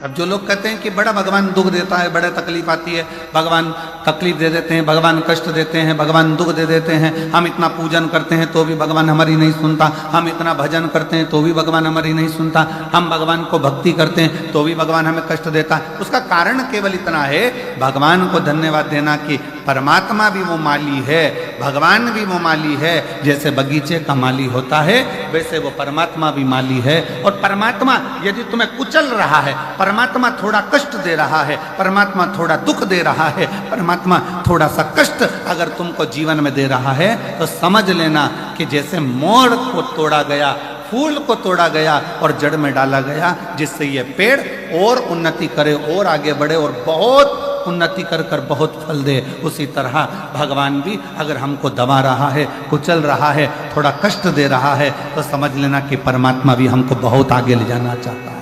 अब जो लोग कहते हैं कि बड़ा भगवान दुख देता है, बड़ा तकलीफ आती है, भगवान तकलीफ दे देते हैं, भगवान कष्ट देते हैं, भगवान दुख दे देते हैं, हम इतना पूजन करते हैं तो भी भगवान हमारी नहीं सुनता, हम इतना भजन करते हैं तो भी भगवान हमारी नहीं सुनता, हम भगवान को भक्ति करते हैं तो भी भगवान हमें कष्ट देता है। उसका कारण केवल इतना है, भगवान को धन्यवाद देना कि परमात्मा भी वो माली है, भगवान भी वो माली है। जैसे बगीचे का माली होता है वैसे वो परमात्मा भी माली है। और परमात्मा यदि तुम्हें कुचल रहा है, परमात्मा थोड़ा कष्ट दे रहा है, परमात्मा थोड़ा दुख दे रहा है, परमात्मा थोड़ा सा कष्ट अगर तुमको जीवन में दे रहा है तो समझ लेना कि जैसे मोड़ को तोड़ा गया, फूल को तोड़ा गया और जड़ में डाला गया, जिससे ये पेड़ और उन्नति करे और आगे बढ़े और बहुत उन्नति कर कर बहुत फल दे, उसी तरह भगवान भी अगर हमको दबा रहा है, कुचल रहा है, थोड़ा कष्ट दे रहा है तो समझ लेना कि परमात्मा भी हमको बहुत आगे ले जाना चाहता है।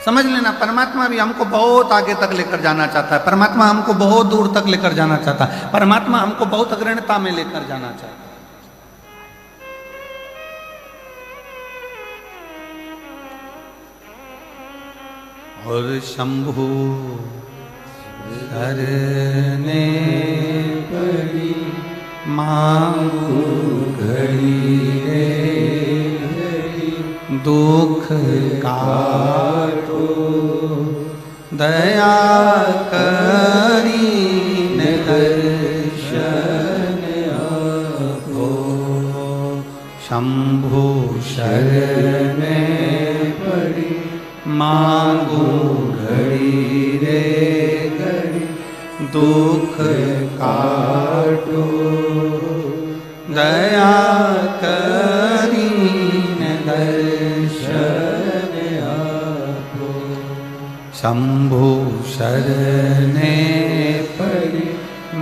समझ लेना, परमात्मा भी हमको बहुत आगे तक लेकर जाना चाहता है, परमात्मा हमको बहुत दूर तक लेकर जाना चाहता है, परमात्मा हमको बहुत अग्रणता में लेकर जाना चाहता है। और शंभु शरणे पड़ी मांगू घड़ी रे, दुख काटो दया करीन दर्शन आपो। शंभु शरणे पड़ी मांगू घड़ी रे घड़ी, दुख काटो दया करीन दर्शन आपो। शंभु शरणे पड़ी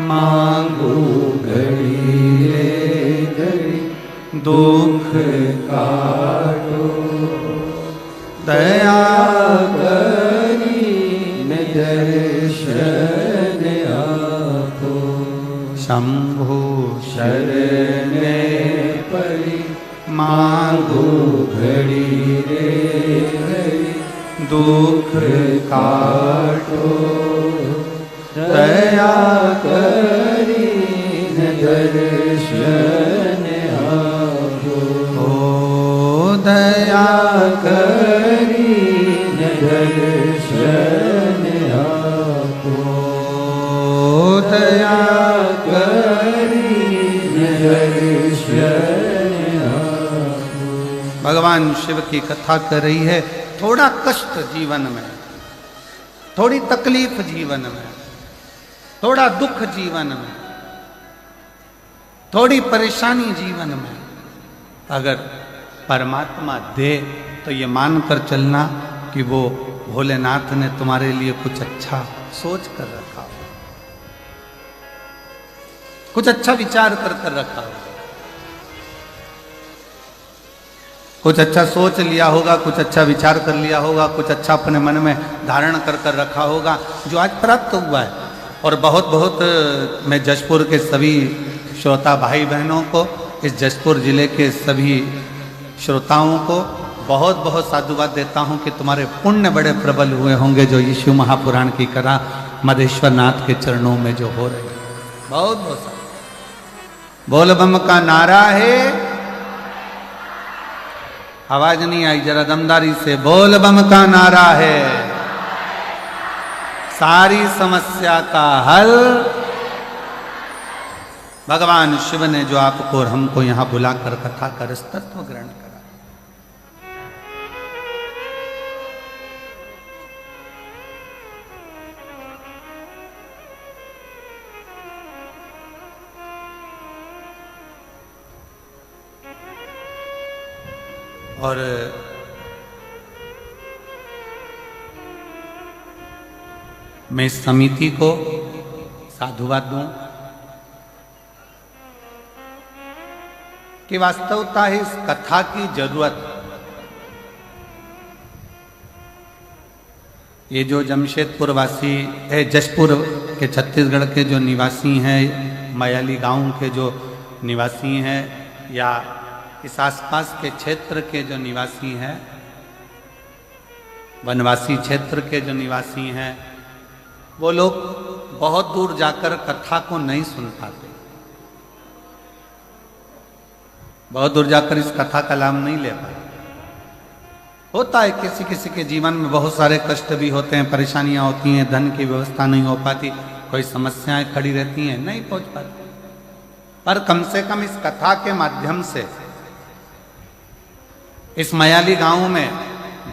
मांगू घड़ी रे घड़ी, दुख काटो दया करीन दर्शन आपो। शंभु शरणे पड़ी मांगू घड़ी रे घड़ी, दुख काटो दया करीन दर्शन आपो। ओ दया करीन दर्शन आपो, दया करीन दर्शन आपो। भगवान शिव की कथा कर रही है। थोड़ा कष्ट जीवन में, थोड़ी तकलीफ जीवन में, थोड़ा दुख जीवन में, थोड़ी परेशानी जीवन में अगर परमात्मा दे तो ये मानकर चलना कि वो भोलेनाथ ने तुम्हारे लिए कुछ अच्छा सोच कर रखा हो, कुछ अच्छा विचार कर कर रखा हो, कुछ अच्छा सोच लिया होगा, कुछ अच्छा विचार कर लिया होगा, कुछ अच्छा अपने मन में धारण कर कर रखा होगा जो आज प्राप्त हुआ है। और बहुत बहुत मैं जशपुर के सभी श्रोता भाई बहनों को, इस जशपुर जिले के सभी श्रोताओं को बहुत बहुत साधुवाद देता हूँ कि तुम्हारे पुण्य बड़े प्रबल हुए होंगे जो यीशु महापुराण की कथा मधेश्वर नाथ के चरणों में जो हो रही है। बहुत बहुत बोल बम का नारा है। आवाज नहीं आई, जरा दमदारी से बोल बम का नारा है। सारी समस्या का हल भगवान शिव ने जो आपको और हमको यहां बुलाकर कथा कर इस तत्व ग्रहण करा। और मैं इस समिति को साधुवाद दूं कि वास्तवता है इस कथा की जरूरत। ये जो जमशेदपुर वासी है, जशपुर के छत्तीसगढ़ के जो निवासी हैं, मयाली गांव के जो निवासी हैं, या इस आसपास के क्षेत्र के जो निवासी हैं, वनवासी क्षेत्र के जो निवासी हैं, वो लोग बहुत दूर जाकर कथा को नहीं सुन पाते, बहुत दूर जाकर इस कथा का लाभ नहीं ले पाते। होता है किसी किसी के जीवन में बहुत सारे कष्ट भी होते हैं, परेशानियां होती हैं, धन की व्यवस्था नहीं हो पाती, कोई समस्याएं खड़ी रहती हैं, नहीं पहुंच पाती। पर कम से कम इस कथा के माध्यम से इस मयाली गांव में,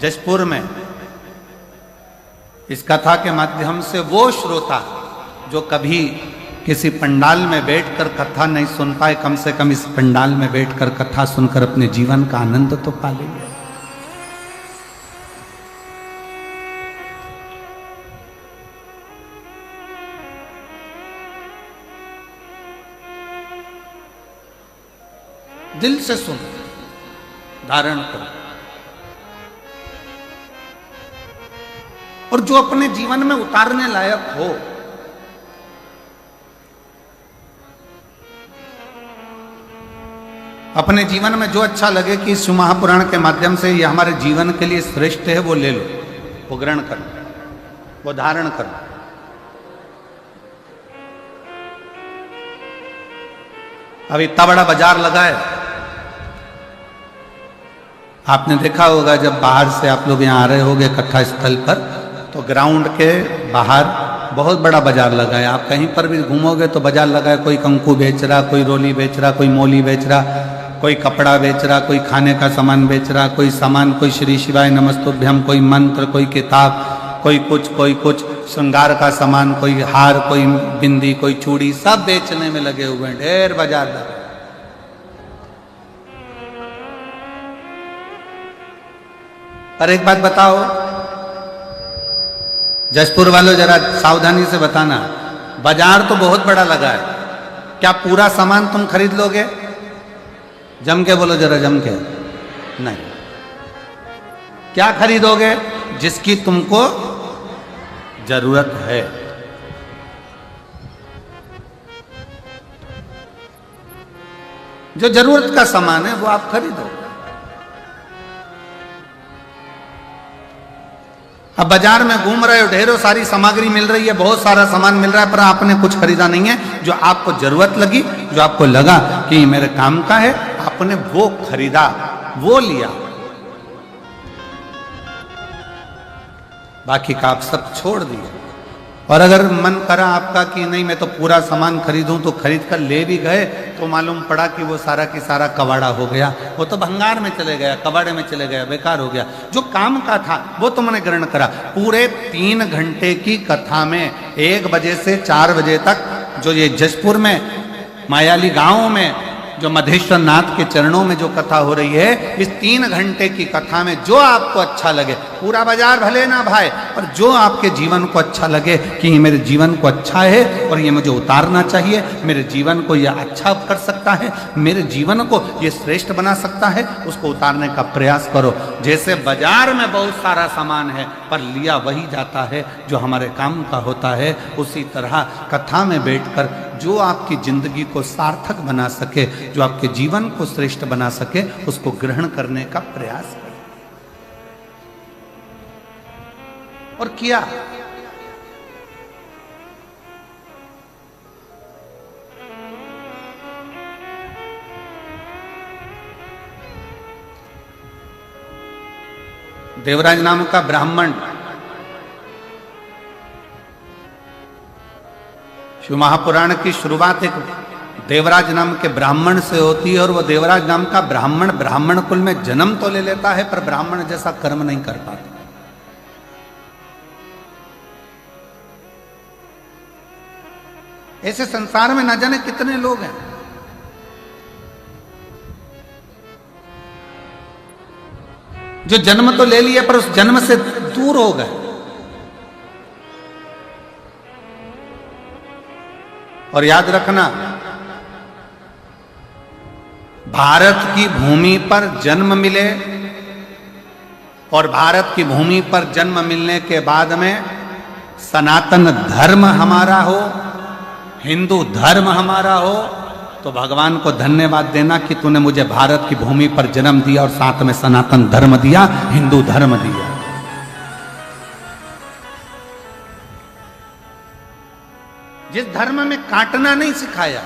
जशपुर में, इस कथा के माध्यम से वो श्रोता जो कभी किसी पंडाल में बैठकर कथा नहीं सुन पाए, कम से कम इस पंडाल में बैठकर कथा सुनकर अपने जीवन का आनंद तो पा लेंगे। दिल से सुन, धारण करो, और जो अपने जीवन में उतारने लायक हो, अपने जीवन में जो अच्छा लगे कि इस महापुराण के माध्यम से ये हमारे जीवन के लिए श्रेष्ठ है, वो ले लो, वो ग्रहण करो, वो धारण करो। अब इतना बड़ा बाजार लगा है, आपने देखा होगा जब बाहर से आप लोग यहाँ आ रहे होंगे कथा स्थल पर, तो ग्राउंड के बाहर बहुत बड़ा बाजार लगा है। आप कहीं पर भी घूमोगे तो बाजार लगा है, कोई कंकु बेच रहा, कोई रोली बेच रहा, कोई मोली बेच रहा, कोई कपड़ा बेच रहा, कोई खाने का सामान बेच रहा, कोई सामान, कोई श्री शिवाय नमस्तुभ्यम, कोई मंत्र, कोई किताब, कोई कुछ श्रृंगार का सामान, कोई हार, कोई बिंदी, कोई चूड़ी, सब बेचने में लगे हुए हैं, ढेर बाजार लगा। पर एक बात बताओ, जशपुर वालों जरा सावधानी से बताना, बाजार तो बहुत बड़ा लगा है, क्या पूरा सामान तुम खरीद लोगे? जम के बोलो जरा, जम के। नहीं। क्या खरीदोगे? जिसकी तुमको जरूरत है। जो जरूरत का सामान है वो आप खरीदो। अब बाजार में घूम रहे हो, ढेरों सारी सामग्री मिल रही है, बहुत सारा सामान मिल रहा है, पर आपने कुछ खरीदा नहीं है। जो आपको जरूरत लगी, जो आपको लगा कि मेरे काम का है, आपने वो खरीदा, वो लिया, बाकी का आप सब छोड़ दिए। और अगर मन करा आपका कि नहीं मैं तो पूरा सामान खरीदूं, तो खरीद कर ले भी गए तो मालूम पड़ा कि वो सारा की सारा कबाड़ा हो गया, वो तो भंगार में चले गया, कबाड़े में चले गया, बेकार हो गया। जो काम का था वो तुमने ग्रहण करा। पूरे 3 घंटे की कथा में 1 बजे से 4 बजे तक जो ये जशपुर में मायाली गांव में जो मधेश्वर नाथ के चरणों में जो कथा हो रही है, इस 3 घंटे की कथा में जो आपको अच्छा लगे, पूरा बाजार भले ना भाई, पर जो आपके जीवन को अच्छा लगे कि ये मेरे जीवन को अच्छा है और ये मुझे उतारना चाहिए, मेरे जीवन को ये अच्छा कर सकता है, मेरे जीवन को ये श्रेष्ठ बना सकता है, उसको उतारने का प्रयास करो। जैसे बाजार में बहुत सारा सामान है पर लिया वही जाता है जो हमारे काम का होता है, उसी तरह कथा में बैठकर जो आपकी जिंदगी को सार्थक बना सके, जो आपके जीवन को श्रेष्ठ बना सके, उसको ग्रहण करने का प्रयास करें। और किया। देवराज नाम का ब्राह्मण शिव महापुराण की शुरुआत एक देवराज नाम के ब्राह्मण से होती है, और वो देवराज नाम का ब्राह्मण ब्राह्मण कुल में जन्म तो ले लेता है पर ब्राह्मण जैसा कर्म नहीं कर पाता। ऐसे संसार में न जाने कितने लोग हैं। जो जन्म तो ले लिया पर उस जन्म से दूर हो गए। और याद रखना, भारत की भूमि पर जन्म मिले और भारत की भूमि पर जन्म मिलने के बाद में सनातन धर्म हमारा हो, हिंदू धर्म हमारा हो, तो भगवान को धन्यवाद देना कि तूने मुझे भारत की भूमि पर जन्म दिया और साथ में सनातन धर्म दिया, हिंदू धर्म दिया। जिस धर्म में काटना नहीं सिखाया,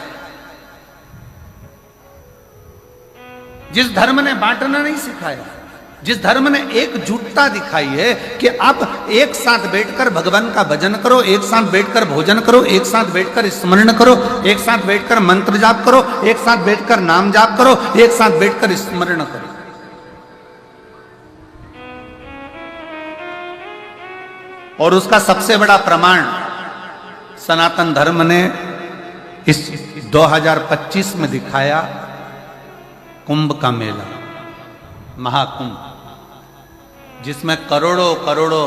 जिस धर्म ने बांटना नहीं सिखाया, जिस धर्म ने एकजुटता दिखाई है कि आप एक साथ बैठकर भगवान का भजन करो, एक साथ बैठकर भोजन करो, एक साथ बैठकर स्मरण करो, एक साथ बैठकर मंत्र जाप करो, एक साथ बैठकर नाम जाप करो, एक साथ बैठकर स्मरण करो। और उसका सबसे बड़ा प्रमाण सनातन धर्म ने इस 2025 में दिखाया, कुंभ का मेला, महाकुंभ, जिसमें करोड़ों करोड़ों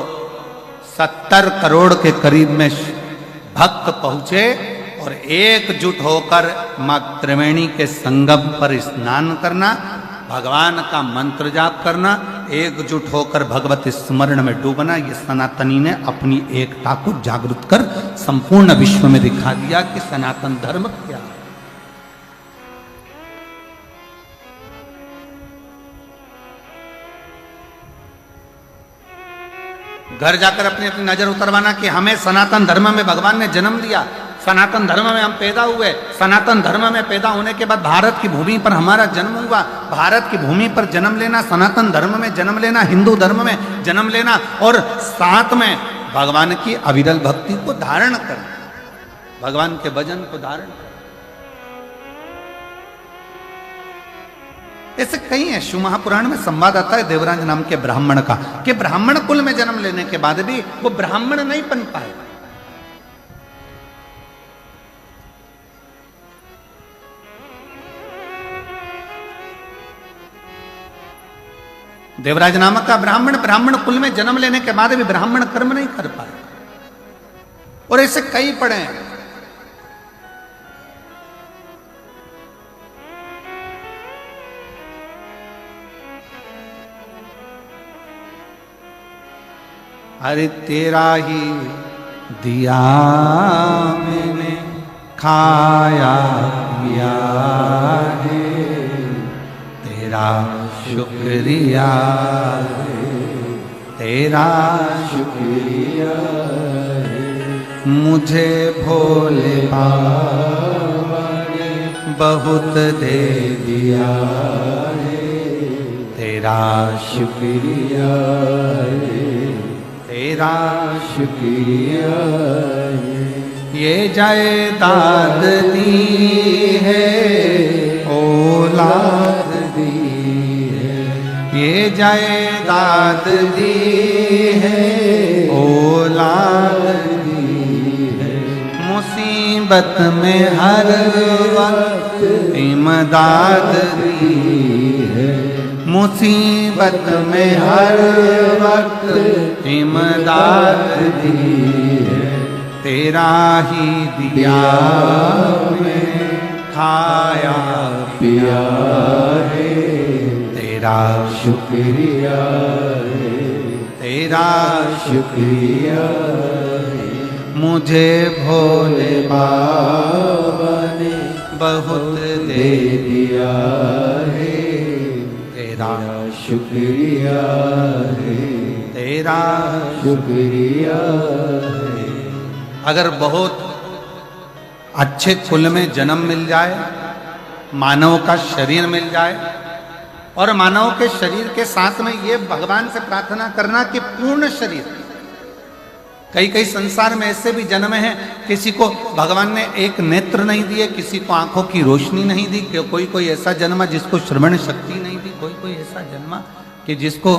70 करोड़ के करीब में भक्त पहुंचे और एकजुट होकर मां त्रिवेणी के संगम पर स्नान करना, भगवान का मंत्र जाप करना, एकजुट होकर भगवत स्मरण में डूबना। ये सनातनी ने अपनी एकता को जागृत कर संपूर्ण विश्व में दिखा दिया कि सनातन धर्म क्या है। घर जाकर अपनी अपनी नजर उतरवाना कि हमें सनातन धर्म में भगवान ने जन्म दिया, सनातन धर्म में हम पैदा हुए, सनातन धर्म में पैदा होने के बाद भारत की भूमि पर हमारा जन्म हुआ। भारत की भूमि पर जन्म लेना, सनातन धर्म में जन्म लेना, हिंदू धर्म में जन्म लेना और साथ में भगवान की अविरल भक्ति को धारण करना, भगवान के भजन को धारण करना। ऐसे कई है। शिव महापुराण में संवाद आता है देवराज नाम के ब्राह्मण का कि ब्राह्मण कुल में जन्म लेने के बाद भी वो ब्राह्मण नहीं बन पाए। देवराज नामक का ब्राह्मण कुल में जन्म लेने के बाद भी ब्राह्मण कर्म नहीं कर पाए। और ऐसे कई पढ़े हैं। अरे तेरा ही दिया मैंने खाया पिया है, तेरा शुक्रिया है, तेरा शुक्रिया है। मुझे भोले बाबा ने बहुत दे दिया है, तेरा शुक्रिया है, तेरा शुक्रिया है। ये जायदाद दी है, औलाद दी है, ये जायदाद दी है, औलाद दी है। मुसीबत में हर वक्त इमदाद दी है, मुसीबत में हर वक्त इमदाद दी है। तेरा ही दिया मैंने खाया पिया है, तेरा शुक्रिया है, तेरा शुक्रिया है। मुझे भोले बाबा ने बहुत दे दिया है, तेरा शुक्रिया है, तेरा शुक्रिया है। अगर बहुत अच्छे कुल में जन्म मिल जाए, मानव का शरीर मिल जाए और मानव के शरीर के साथ में ये भगवान से प्रार्थना करना कि पूर्ण शरीर। कई कई संसार में ऐसे भी जन्म हैं, किसी को भगवान ने एक नेत्र नहीं दिए, किसी को आंखों की रोशनी नहीं दी, कोई कोई ऐसा जन्मा जिसको श्रवण शक्ति नहीं दी, कोई कोई ऐसा जन्मा कि जिसको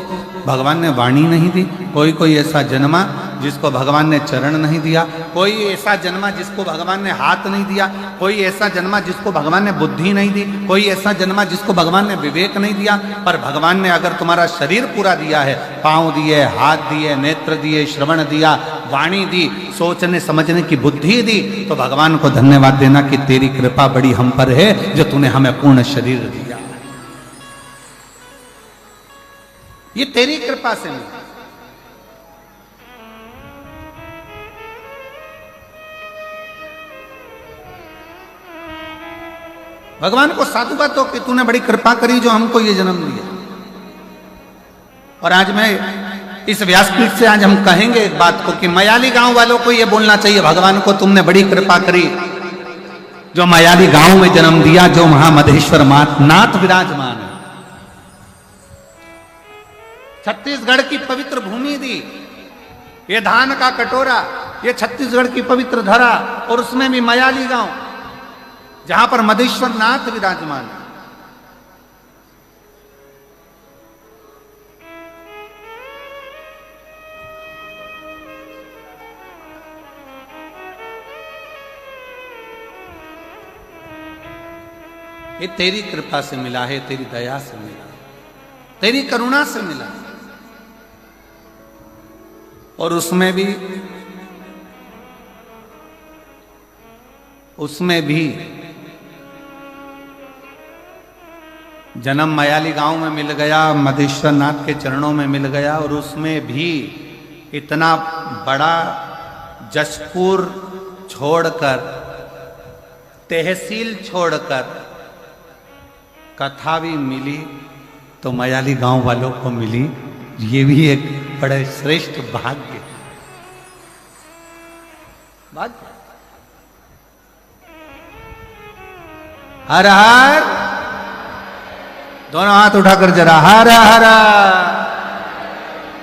भगवान ने वाणी नहीं दी, कोई कोई ऐसा जन्मा जिसको भगवान ने चरण नहीं दिया, कोई ऐसा जन्मा जिसको भगवान ने हाथ नहीं दिया, कोई ऐसा जन्मा जिसको भगवान ने बुद्धि नहीं दी, कोई ऐसा जन्मा जिसको भगवान ने विवेक नहीं दिया। पर भगवान ने अगर तुम्हारा शरीर पूरा दिया है, पाँव दिए, हाथ दिए, नेत्र दिए, श्रवण दिया, वाणी दी, सोचने समझने की बुद्धि दी, तो भगवान को धन्यवाद देना कि तेरी कृपा बड़ी हम पर है जो तूने हमें पूर्ण शरीर दिया। ये तेरी कृपा से मिला। भगवान को साधुवाद दो कि तूने बड़ी कृपा करी जो हमको ये जन्म दिया। और आज मैं इस व्यासपीठ से आज हम कहेंगे एक बात को कि मयाली गांव वालों को ये बोलना चाहिए, भगवान को तुमने बड़ी कृपा करी जो मयाली गांव में जन्म दिया, जो महामधेश्वर नाथ विराजमान है। छत्तीसगढ़ की पवित्र भूमि दी, ये धान का कटोरा, ये छत्तीसगढ़ की पवित्र धरा, और उसमें भी मयाली गांव जहां पर मधेश्वर नाथ विराजमान है। ये तेरी कृपा से मिला है, तेरी दया से मिला, तेरी करुणा से मिला। और उसमें भी जन्म मयाली गांव में मिल गया, मधेश्वर नाथ के चरणों में मिल गया, और उसमें भी इतना बड़ा जशपुर छोड़कर, तहसील छोड़कर कथा भी मिली तो मयाली गांव वालों को मिली। ये भी एक बड़े श्रेष्ठ भाग्य। हर हर, दोनों हाथ उठाकर जरा हर हर।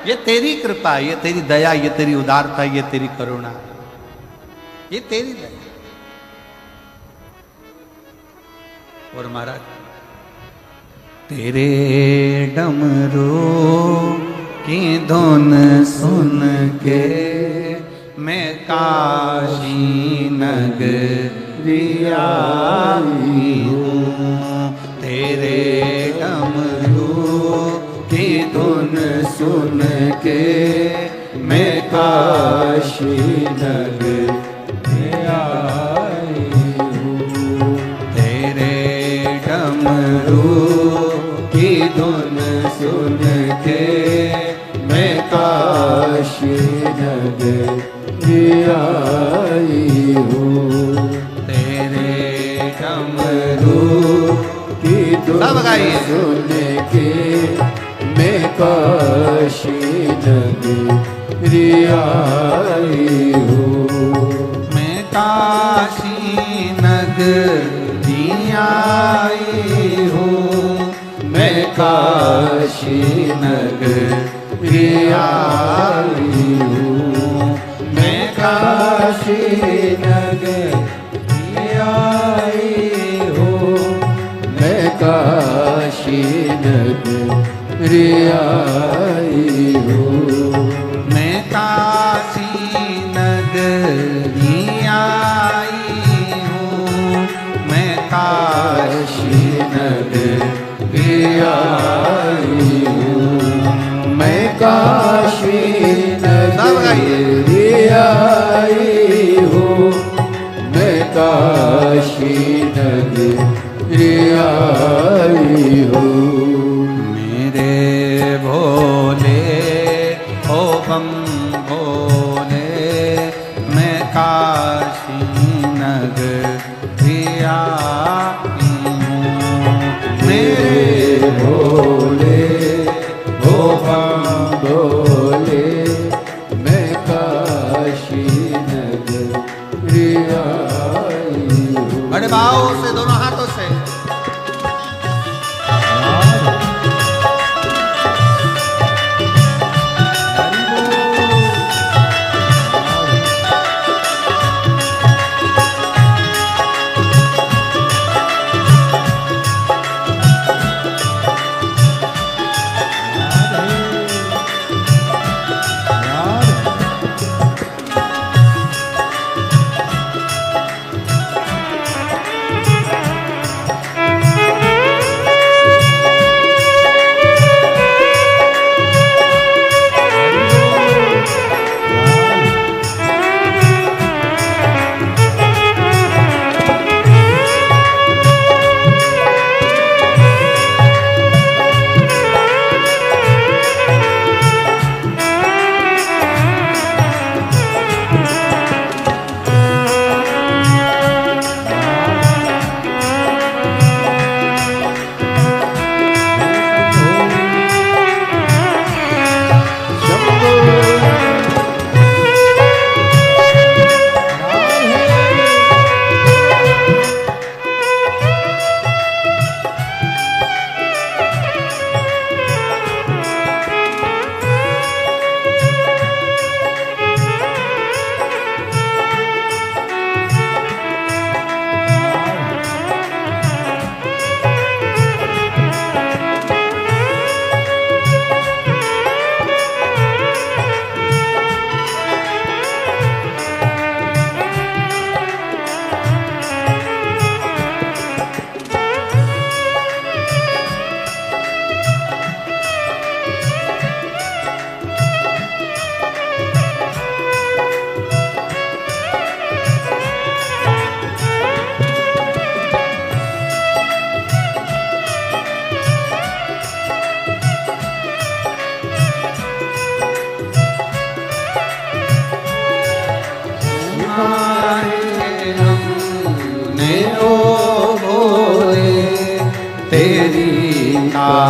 ये तेरी कृपा, ये तेरी दया, ये तेरी उदारता, ये तेरी करुणा, ये तेरी दया। और महाराज, तेरे डमरू की धुन सुन के मैं काशी नगरी आई हूँ। तेरे डमरू की धुन सुन के मैं काशी नगरी आई हूँ। तेरे डमरू की धुन सुन के मैं काशी नगरी आई हूँ। तेरे डमरू की धुन सुन के मैं काशी नगरी आई हूँ। मैं काशी नगरी आई हूँ। मैं काशी नगरी आई हूँ। मैं काशी नगरी आई हूँ। मैं काशी नगरी आई हूँ। मैं काशी नगरी आई हूँ। मैं काशी नगरी आई हूँ। मैं काशी नगरी आई हूँ। मैं काशी नगरी आई हूँ। मेरे भोले ओ बम भोले, मैं काशी नगरी आई हूँ। मेरे भोले ओ बम भोले, मैं काशी नगरी आई हूँ। बड़े भाव से, दोनों हाथों से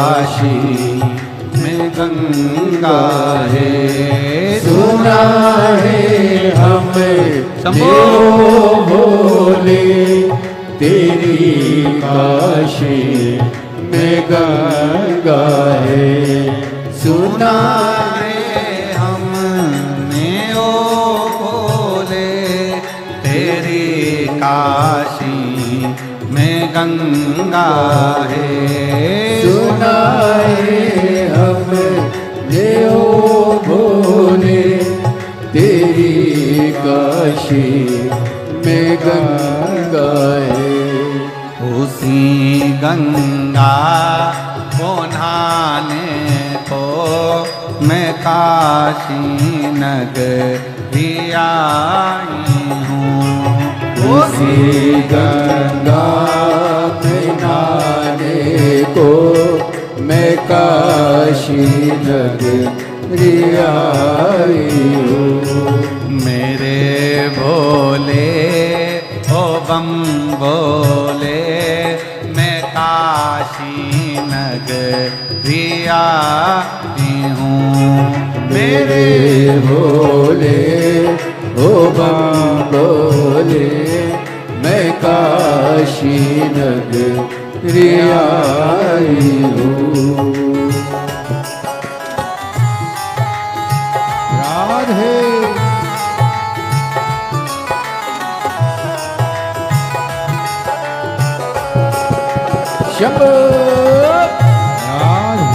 काशी में गंगा है। सुना है हमें शंभो भोले तेरी काशी में गंगा है। सुना है हमने ओ भोले तेरी काशी में गंगा है। सुना है हमने ओ भोले तेरी काशी में गंगा है। उसी गंगा को नहाने को मैं काशी नगरी आई हूँ। उसी गंगा में नहाने को मैं काशी नगरी आई हूँ। मेरे भोले ओ बम बोले मैं काशी नगरी आई हूँ। मेरे भोले ओ बम बोले मैं काशी नगरी आई हूँ। राधे शंभो राधे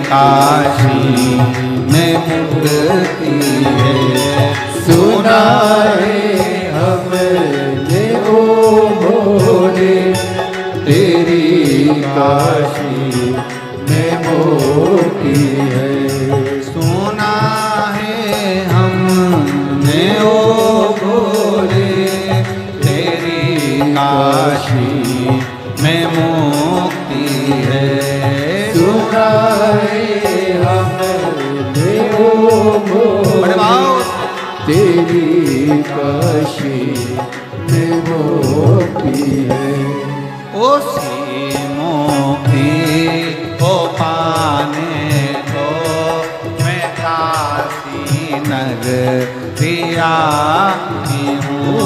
काशी में मुक्ति है। सुना है हमने ओ भोले तेरी काशी में मुक्ति है। सुना है हमने ओ भोले तेरी काशी में मुक्ति है। सुना है हमने ओ भोले तेरी काशी में मुक्ति है। ओसी मोक्ति नगरिया हूँ।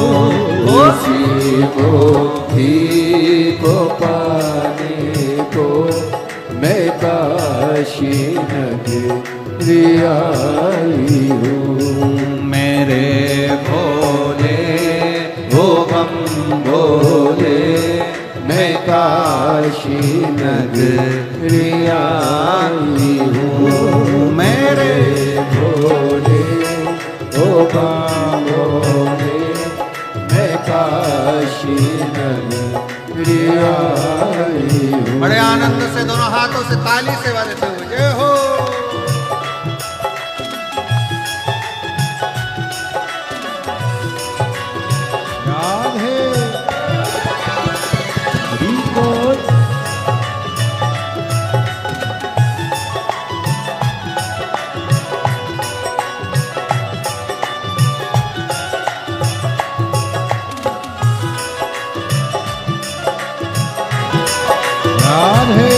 उसी मोती को पाने को मैं काशी नगरिया हूँ। मेरे भोले हो बम भोले, मैं काशी नगरिया हूँ। मेरे भोले ओ बम भोले, मैं काशी नगरिया हूँ। बड़े आनंद से दोनों हाथों से ताली से बजाते हुए जय हो। याद है रिकॉर्ड याद है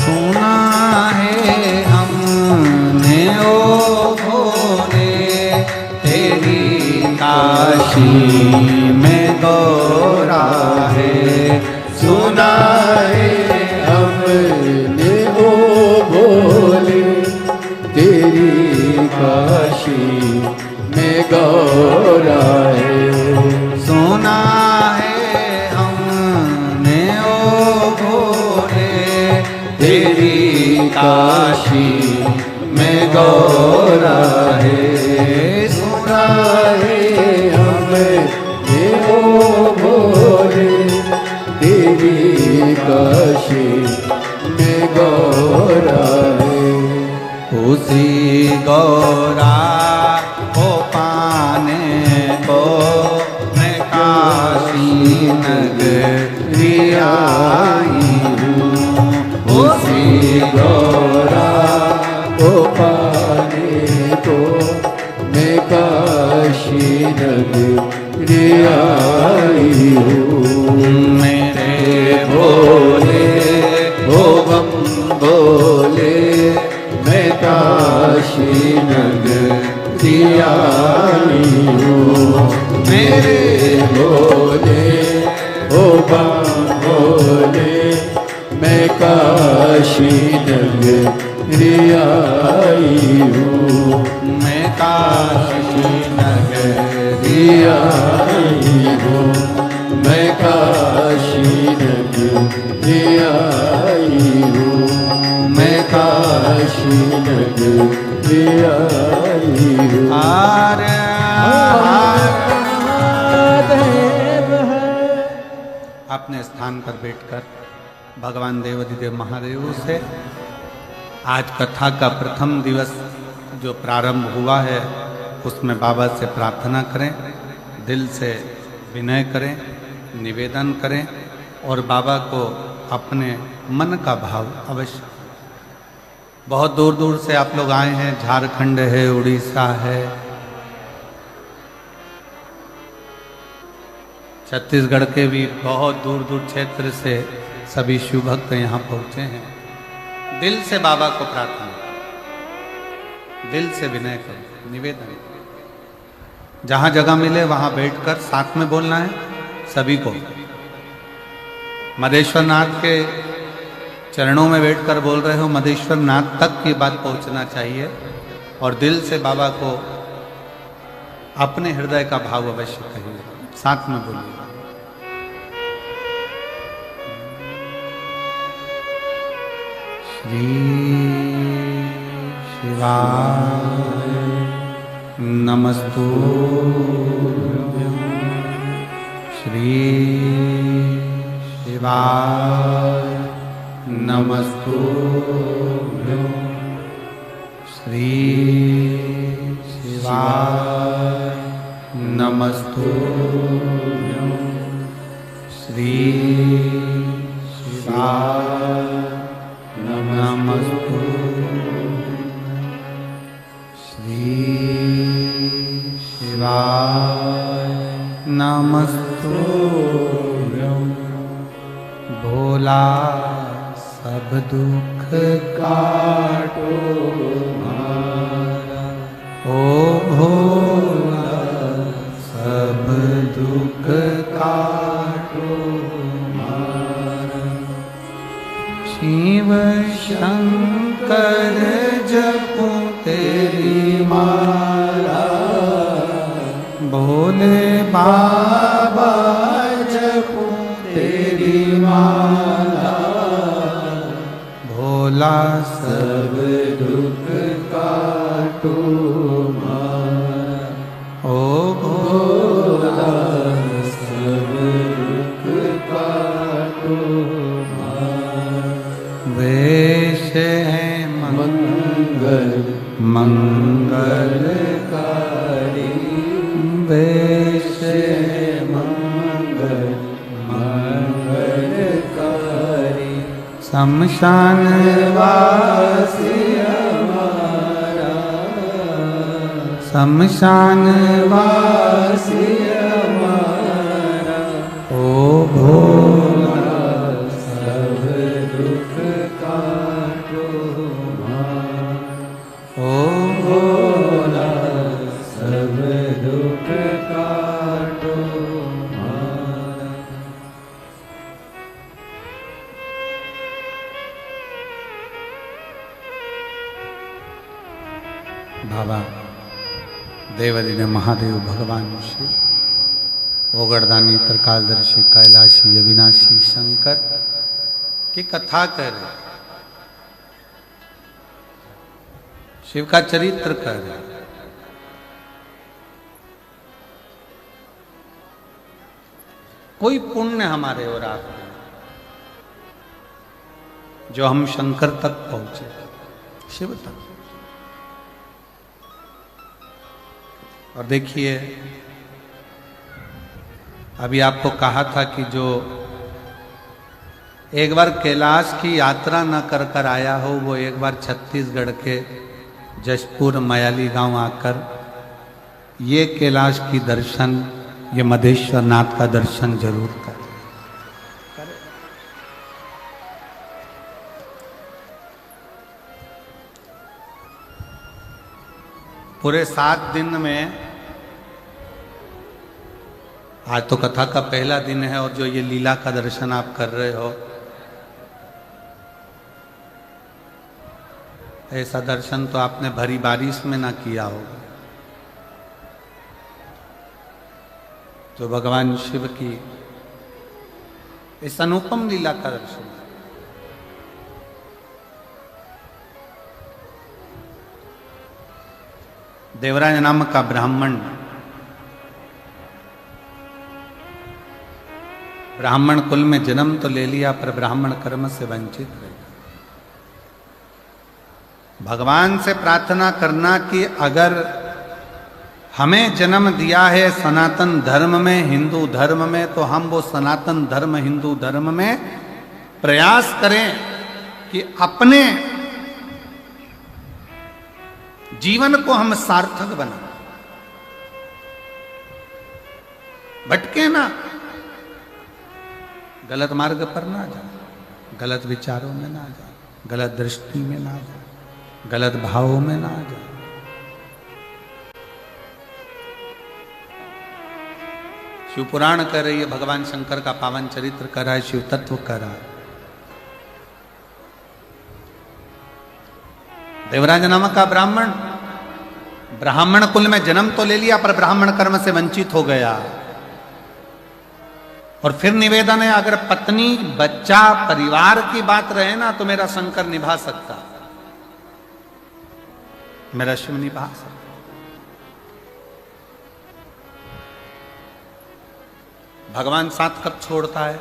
सुना है हमने ओ भोले, तेरी काशी में गौरा है। सुना है हमने ओ भोले, तेरी काशी में गौरा है। सुना है हमने ओ भोले, तेरी काशी में गौरा है। सुना है हमने ओ भोले, तेरी काशी में गौरा है। उसी गौरा को पाने को मैं काशी नगरिया हूँ। उसी गौरा को पाने को मैं काशी नगरिया हूँ। मेरे भोले ओ बम भोले, मैं काशी नगरिया हूँ। मेरे भोले ओ बम भोले, मैं काशी नगरिया हूँ। मैं काशी नगरिया हूँ। मैं काशी नगरिया हूँ। मैं काशी नगरिया हूँ। आर्य अपने स्थान पर बैठकर भगवान देवाधिदेव महादेव से आज कथा का प्रथम दिवस जो प्रारंभ हुआ है उसमें बाबा से प्रार्थना करें, दिल से विनय करें, निवेदन करें और बाबा को अपने मन का भाव अवश्य। बहुत दूर दूर से आप लोग आए हैं, झारखंड है, उड़ीसा है, छत्तीसगढ़ के भी बहुत दूर दूर क्षेत्र से सभी शिव भक्त यहाँ पहुँचे हैं। दिल से बाबा को प्रार्थना करें, दिल से विनय करें, निवेदन करें। जहाँ जगह मिले वहाँ बैठकर साथ में बोलना है सभी को। मदेश्वर नाथ के चरणों में बैठकर बोल रहे हो, मदेश्वर नाथ तक ये बात पहुँचना चाहिए और दिल से बाबा को अपने हृदय का भाव अवश्य कहिए, साथ में बोलिए। श्री शिवाय नमस्तुभ्यं, श्री शिवाय नमस्तुभ्यं, श्री शिवाय नमस्तुभ्यं, श्री शिवाय नमस्तुभ्यं, श्री शिवाय नमस्तुभ्यं। भोला सब दुख काटो हमारा, ओ भोला सब दुख काटो हमारा। शिव शंकर जपो तेरी माला, भोले बाबा जपो तेरी माला। भोला सब दुख काटो हमारा, ओ भोला सब दुख काटो हमारा। वेश है मंगल मंगलकारी, वेश है मंगल मंगलकारी। शमशान वासी हमारा, शमशान वासी हमारा। ओ भोला सब दुख काटो हमारा, ओ भोला सब दुख काटो हमारा। बाबा देवाधिदेव महादेव भगवान शिव, ओगरदानी, त्रिकालदर्शी, कैलाशी, अविनाशी शंकर की कथा कह रहे, शिव का चरित्र कह रहे। कोई पुण्य हमारे और आपके जो हम शंकर तक पहुंचे, शिव तक। और देखिए, अभी आपको कहा था कि जो एक बार कैलाश की यात्रा न कर कर आया हो, वो एक बार छत्तीसगढ़ के जशपुर मयाली गांव आकर ये कैलाश की दर्शन, ये मदेश्वर नाथ का दर्शन जरूर कर। पूरे 7 दिन में, आज तो कथा का पहला दिन है और जो ये लीला का दर्शन आप कर रहे हो, ऐसा दर्शन तो आपने भरी बारिश में ना किया होगा। तो भगवान शिव की इस अनुपम लीला का दर्शन, देवराज नाम का ब्राह्मण ब्राह्मण कुल में जन्म तो ले लिया पर ब्राह्मण कर्म से वंचित रह गया। भगवान से प्रार्थना करना कि अगर हमें जन्म दिया है सनातन धर्म में, हिंदू धर्म में, तो हम वो सनातन धर्म हिंदू धर्म में प्रयास करें कि अपने जीवन को हम सार्थक बनाएं, भटके ना, गलत मार्ग पर ना जाए, गलत विचारों में ना जाए, गलत दृष्टि में ना जाए, गलत भावों में ना जाए। शिव पुराण कर रही है, भगवान शंकर का पावन चरित्र कर रहा है, शिव तत्व कर रहा है। देवराज नामक का ब्राह्मण, ब्राह्मण कुल में जन्म तो ले लिया पर ब्राह्मण कर्म से वंचित हो गया। और फिर निवेदन है, अगर पत्नी बच्चा परिवार की बात रहे ना तो मेरा शंकर निभा सकता, मेरा शिव निभा सकता। भगवान साथ कब छोड़ता है?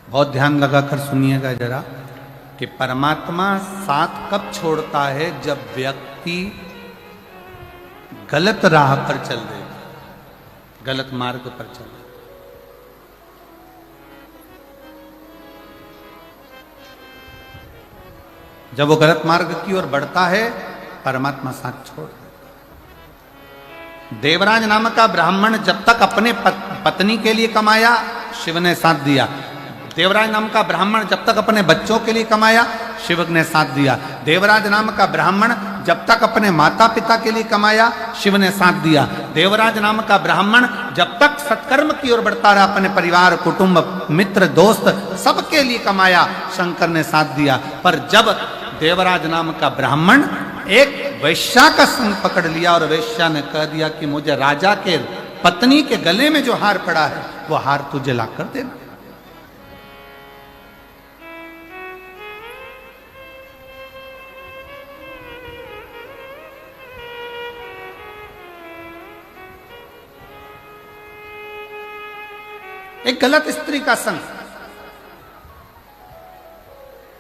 बहुत ध्यान लगाकर सुनिएगा जरा कि परमात्मा साथ कब छोड़ता है? जब व्यक्ति गलत राह पर चल देगा, गलत मार्ग पर चल। जब वो गलत मार्ग की ओर बढ़ता है परमात्मा साथ छोड़ देता। देवराज नामक का ब्राह्मण जब तक अपने पत्नी के लिए कमाया शिव ने साथ दिया। देवराज नाम का ब्राह्मण जब तक अपने बच्चों के लिए कमाया शिव ने साथ दिया। देवराज नाम का ब्राह्मण जब तक अपने माता पिता के लिए कमाया शिव ने साथ दिया। देवराज नाम का ब्राह्मण जब तक सत्कर्म की ओर बढ़ता रहा, अपने परिवार कुटुंब मित्र दोस्त सबके लिए कमाया, शंकर ने साथ दिया। पर जब देवराज नाम का ब्राह्मण एक वैश्या का संग पकड़ लिया और वैश्या ने कह दिया कि मुझे राजा के पत्नी के गले में जो हार पड़ा है वो हार तुझे ला कर देना। एक गलत स्त्री का संग।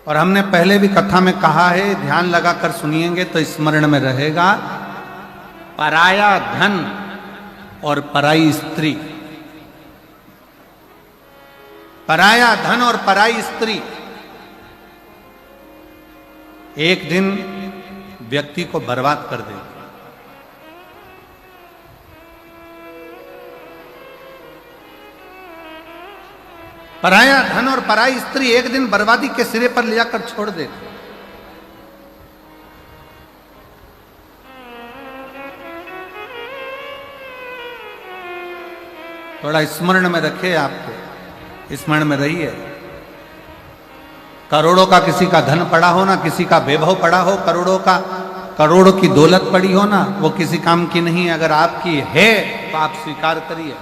और हमने पहले भी कथा में कहा है, ध्यान लगाकर सुनिएंगे तो स्मरण में रहेगा। पराया धन और पराई स्त्री, पराया धन और पराई स्त्री एक दिन व्यक्ति को बर्बाद कर देगी। पराया धन और पराई स्त्री एक दिन बर्बादी के सिरे पर ले जाकर छोड़ देती। थोड़ा स्मरण में रखे, आपको स्मरण में रहिए। करोड़ों का किसी का धन पड़ा हो ना, किसी का वैभव पड़ा हो, करोड़ों की दौलत पड़ी हो ना, वो किसी काम की नहीं है। अगर आपकी है तो आप स्वीकार करिए।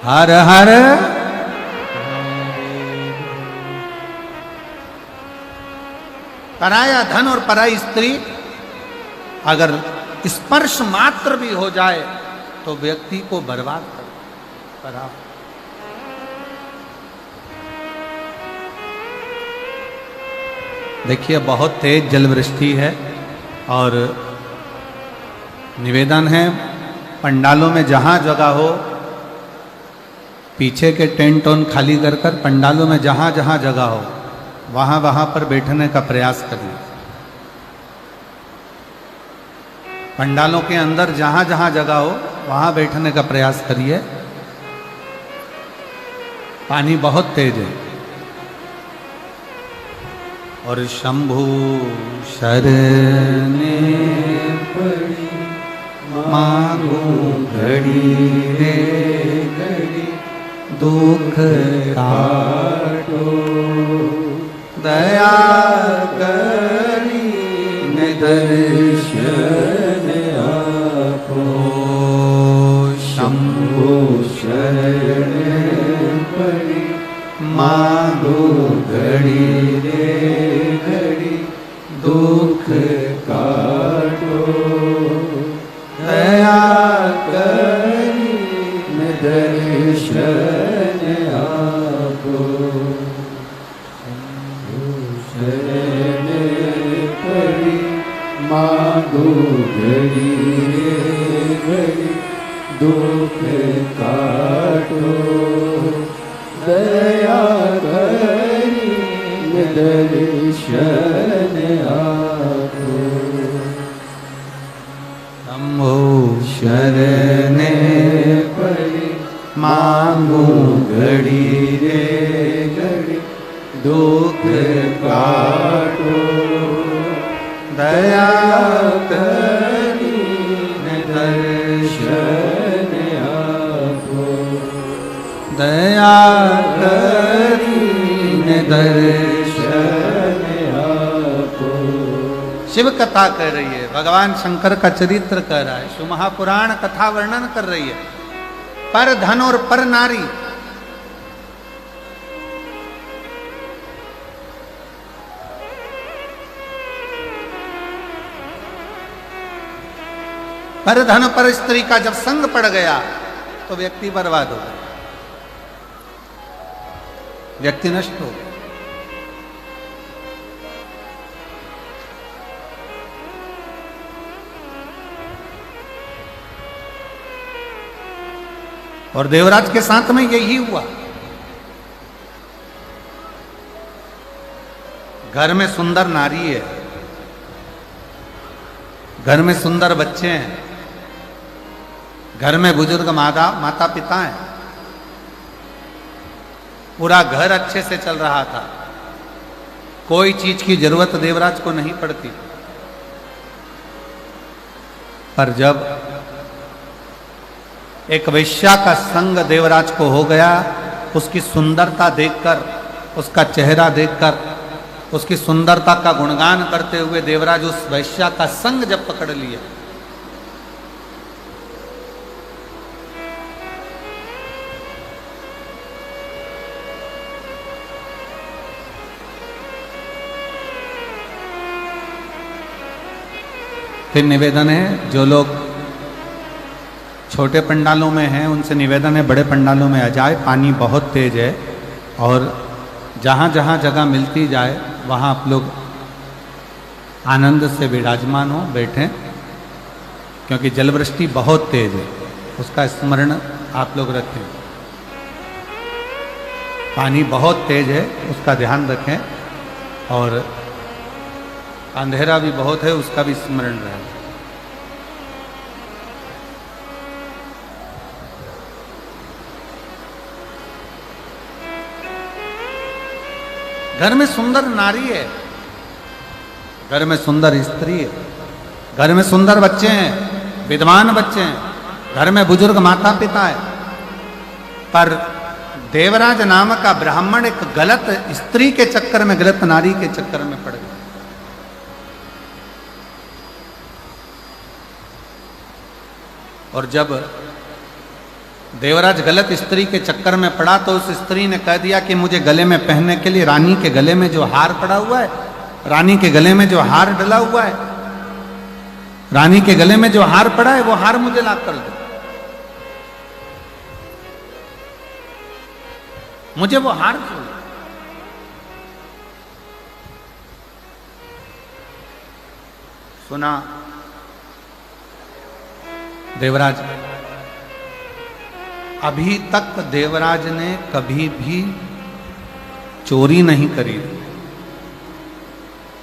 हर हर पराया धन और पराई स्त्री अगर स्पर्श मात्र भी हो जाए तो व्यक्ति को बर्बाद करा। देखिए बहुत तेज जलवृष्टि है और निवेदन है पंडालों में जहां जगह हो पीछे के टेंट ऑन खाली कर कर पंडालों में जहां जहां जगह हो वहां पर बैठने का प्रयास करिए। पंडालों के अंदर जहां जहां जगह हो वहां बैठने का प्रयास करिए। पानी बहुत तेज है। और शंभु शरणे पड़ी मांगू घड़ी रे घड़ी दुख काटो दया करी दर्शन आपो। शंभु शरण पड़ी मां घड़ी रे घड़ी दुख काटो, दया करी दर्शन आपो, शरण पड़ी मांगो घड़ी रे घड़ी दुख काटो, दया करी दर्शन आपो, शंभो शरण पड़ी मांगो घड़ी रे घड़ी दुख काटो, दया करी दर्शन आपो, दया करी दर्शन आपो। शिव कथा कह रही है, भगवान शंकर का चरित्र कह रहा है, शिव महापुराण कथा वर्णन कर रही है। पर धन और पर नारी, पर धन पर स्त्री का जब संग पड़ गया तो व्यक्ति बर्बाद हो गया, व्यक्ति नष्ट हो गया। और देवराज के साथ में यही हुआ। घर में सुंदर नारी है, घर में सुंदर बच्चे हैं, घर में बुजुर्ग माता पिता हैं, पूरा घर अच्छे से चल रहा था, कोई चीज की जरूरत देवराज को नहीं पड़ती। पर जब एक वैश्या का संग देवराज को हो गया, उसकी सुंदरता देखकर, उसका चेहरा देखकर, उसकी सुंदरता का गुणगान करते हुए देवराज उस वैश्या का संग जब पकड़ लिया, फिर निवेदन है, जो लोग छोटे पंडालों में हैं उनसे निवेदन है बड़े पंडालों में आ जाए। पानी बहुत तेज है और जहाँ जहाँ जगह मिलती जाए वहाँ आप लोग आनंद से विराजमान हो, बैठें, क्योंकि जलवृष्टि बहुत तेज है, उसका स्मरण आप लोग रखें। पानी बहुत तेज है, उसका ध्यान रखें, और अंधेरा भी बहुत है, उसका भी स्मरण रहे। घर में सुंदर नारी है, घर में सुंदर स्त्री है, घर में सुंदर बच्चे हैं, विद्वान बच्चे हैं, घर में बुजुर्ग माता पिता है, पर देवराज नाम का ब्राह्मण एक गलत स्त्री के चक्कर में, गलत नारी के चक्कर में पड़ गया। और जब देवराज गलत स्त्री के चक्कर में पड़ा तो उस स्त्री ने कह दिया कि मुझे गले में पहनने के लिए रानी के गले में जो हार पड़ा हुआ है, रानी के गले में जो हार डला हुआ है, रानी के गले में जो हार पड़ा है वो हार मुझे ला कर दो, मुझे वो हार चाहिए। सुना देवराज, अभी तक देवराज ने कभी भी चोरी नहीं करी,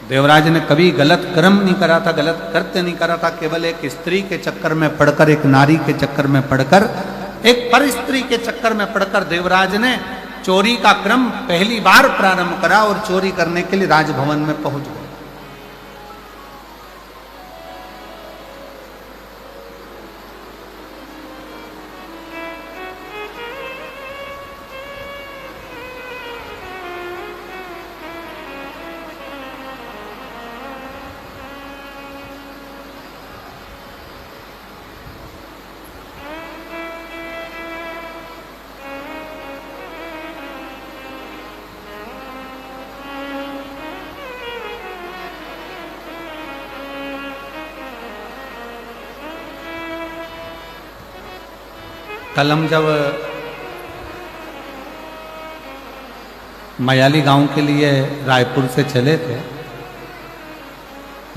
देवराज ने कभी गलत कर्म नहीं करा था, गलत कृत्य नहीं करा था। केवल एक स्त्री के चक्कर में पड़कर, एक नारी के चक्कर में पड़कर, एक पर स्त्री के चक्कर में पड़कर देवराज ने चोरी का क्रम पहली बार प्रारंभ करा और चोरी करने के लिए राजभवन में पहुंच गए। कल हम जब मयाली गांव के लिए रायपुर से चले थे,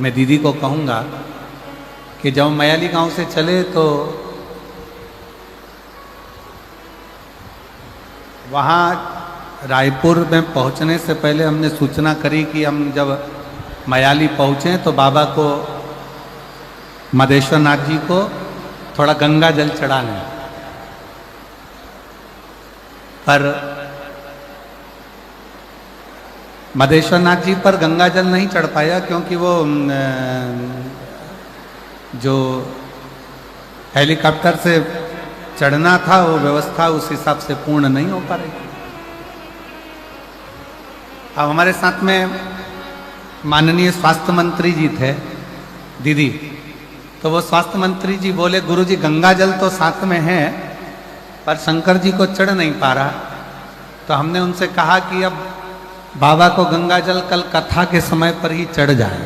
मैं दीदी को कहूँगा कि जब मयाली गांव से चले तो वहाँ रायपुर में पहुँचने से पहले हमने सूचना करी कि हम जब मयाली पहुँचे तो बाबा को, मदेश्वर नाथ जी को थोड़ा गंगा जल चढ़ाना है। पर मदेश्वर नाथ जी पर गंगा जल नहीं चढ़ पाया, क्योंकि वो जो हेलीकॉप्टर से चढ़ना था वो व्यवस्था उस हिसाब से पूर्ण नहीं हो पा रही। अब हमारे साथ में माननीय स्वास्थ्य मंत्री जी थे दीदी, तो वो स्वास्थ्य मंत्री जी बोले गुरुजी गंगा जल तो साथ में है पर शंकर जी को चढ़ नहीं पा रहा। तो हमने उनसे कहा कि अब बाबा को गंगा जल कल कथा के समय पर ही चढ़ जाए।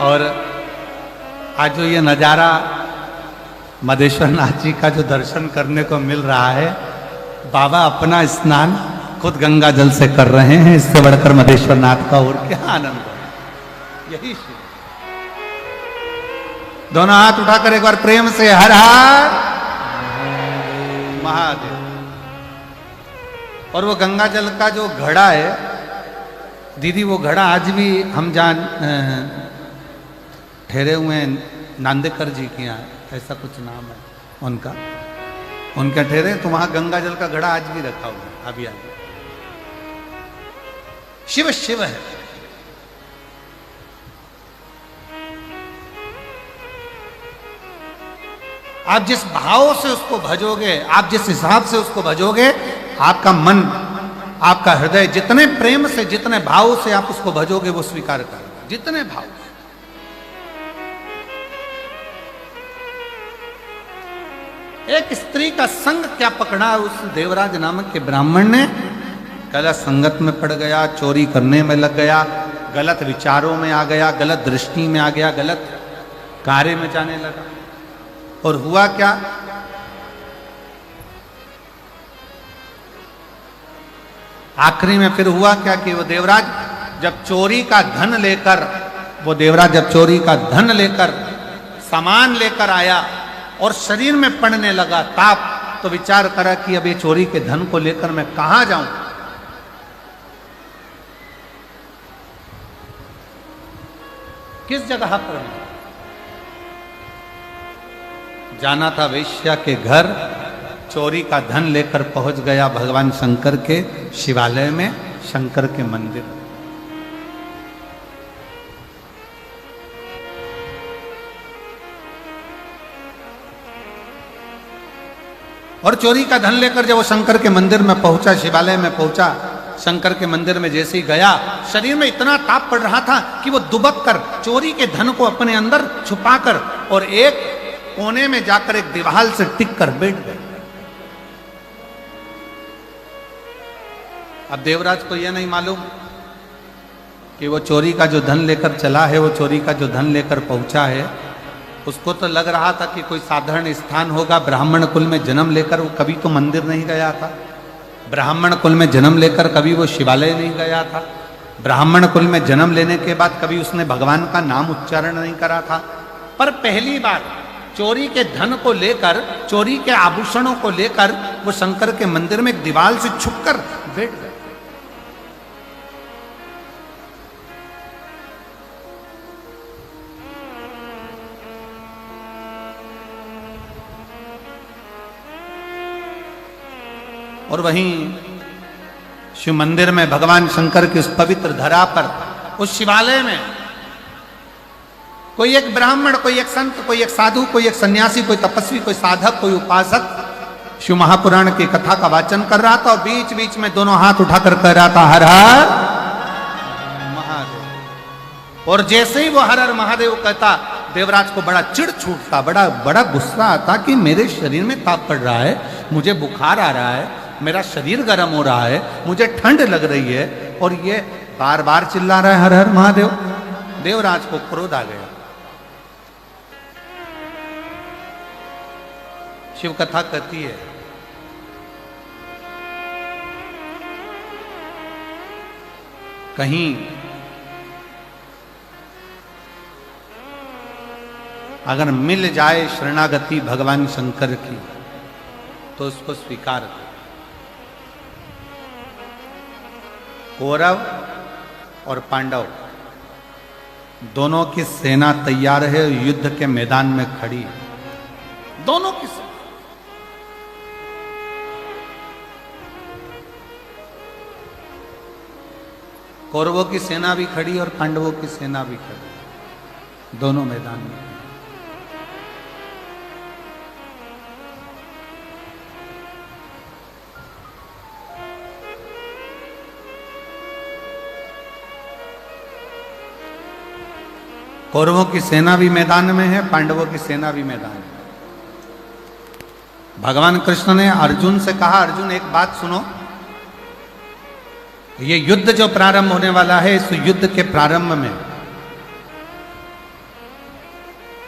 और आज जो ये नज़ारा मदेश्वर नाथ जी का जो दर्शन करने को मिल रहा है, बाबा अपना स्नान खुद गंगा जल से कर रहे हैं, इससे बढ़कर मदेश्वर नाथ का और क्या आनंद है। यही शिव। दोनों हाथ उठाकर एक बार प्रेम से हर हर महादेव। और वो गंगा जल का जो घड़ा है दीदी, वो घड़ा आज भी हम जान ठहरे हुए हैं नांदेकर जी के यहाँ, ऐसा कुछ नाम है उनका, उनका ठहरे, तो वहां गंगा जल का घड़ा आज भी रखा हुआ है। अभी आगे शिव शिव है। आप जिस भाव से उसको भजोगे, आप जिस हिसाब से उसको भजोगे, आपका मन, आपका हृदय जितने प्रेम से, जितने भाव से आप उसको भजोगे वो स्वीकार करेगा, जितने भाव से। एक स्त्री का संग क्या पकड़ा उस देवराज नामक के ब्राह्मण ने, गलत संगत में पड़ गया, चोरी करने में लग गया, गलत विचारों में आ गया, गलत दृष्टि में आ गया, गलत कार्य में जाने लगा। और हुआ क्या, आखिरी में फिर हुआ क्या कि वो देवराज जब चोरी का धन लेकर, वो देवराज जब चोरी का धन लेकर, सामान लेकर आया और शरीर में पड़ने लगा ताप, तो विचार करा कि अब ये चोरी के धन को लेकर मैं कहां जाऊं। किस जगह पर जाना था, वेश्या के घर, चोरी का धन लेकर पहुंच गया भगवान शंकर के शिवालय में, शंकर के मंदिर। और चोरी का धन लेकर जब वो शंकर के मंदिर में पहुंचा, शिवालय में पहुंचा, शंकर के मंदिर में जैसे ही गया, शरीर में इतना ताप पड़ रहा था कि वो दुबक कर चोरी के धन को अपने अंदर छुपाकर और एक कोने में जाकर एक दीवार से टिक कर बैठ गए। अब देवराज को यह नहीं मालूम कि वो चोरी का जो धन लेकर चला है, वो चोरी का जो धन लेकर पहुंचा है, उसको तो लग रहा था कि कोई साधारण स्थान होगा। ब्राह्मण कुल में जन्म लेकर वो कभी तो मंदिर नहीं गया था, ब्राह्मण कुल में जन्म लेकर कभी वो शिवालय नहीं गया था, ब्राह्मण कुल में जन्म लेने के बाद कभी उसने भगवान का नाम उच्चारण नहीं करा था। पर पहली बार चोरी के धन को लेकर, चोरी के आभूषणों को लेकर वो शंकर के मंदिर में एक दीवार से छुपकर बैठ गए। और वहीं शिव मंदिर में भगवान शंकर की उस पवित्र धरा पर, उस शिवालय में कोई एक ब्राह्मण, कोई एक संत, कोई एक साधु, कोई एक सन्यासी, कोई तपस्वी, कोई साधक, कोई उपासक शिव महापुराण की कथा का वाचन कर रहा था और बीच बीच में दोनों हाथ उठाकर कह रहा था हर हर महादेव। और जैसे ही वो हर हर महादेव कहता, देवराज को बड़ा चिढ़ छूटता, बड़ा गुस्सा आता कि मेरे शरीर में ताप पड़ रहा है, मुझे बुखार आ रहा है, मेरा शरीर गर्म हो रहा है, मुझे ठंड लग रही है और ये बार बार चिल्ला रहा है हर हर महादेव। देवराज को क्रोध आ गया शिव कथा कहती है कहीं अगर मिल जाए शरणागति भगवान शंकर की तो उसको स्वीकार करो। कौरव और पांडव दोनों की सेना तैयार है, युद्ध के मैदान में खड़ी है, दोनों की सेना। कौरवों की सेना भी खड़ी और पांडवों की सेना भी खड़ी, दोनों मैदान में। कौरवों की सेना भी मैदान में है, पांडवों की सेना भी मैदान में। भगवान कृष्ण ने अर्जुन से कहा, अर्जुन एक बात सुनो, ये युद्ध जो प्रारंभ होने वाला है, इस युद्ध के प्रारंभ में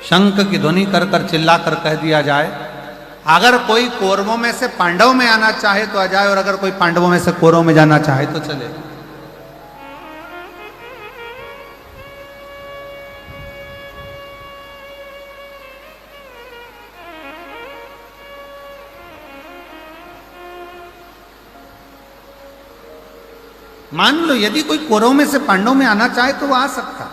शंख की ध्वनि कर कर चिल्ला कर कह दिया जाए, अगर कोई कौरवों में से पांडव में आना चाहे तो आ जाए, और अगर कोई पांडवों में से कौरवों में जाना चाहे तो चले। मान लो यदि कोई कौरवों में से पांडवों में आना चाहे तो वो आ सकता,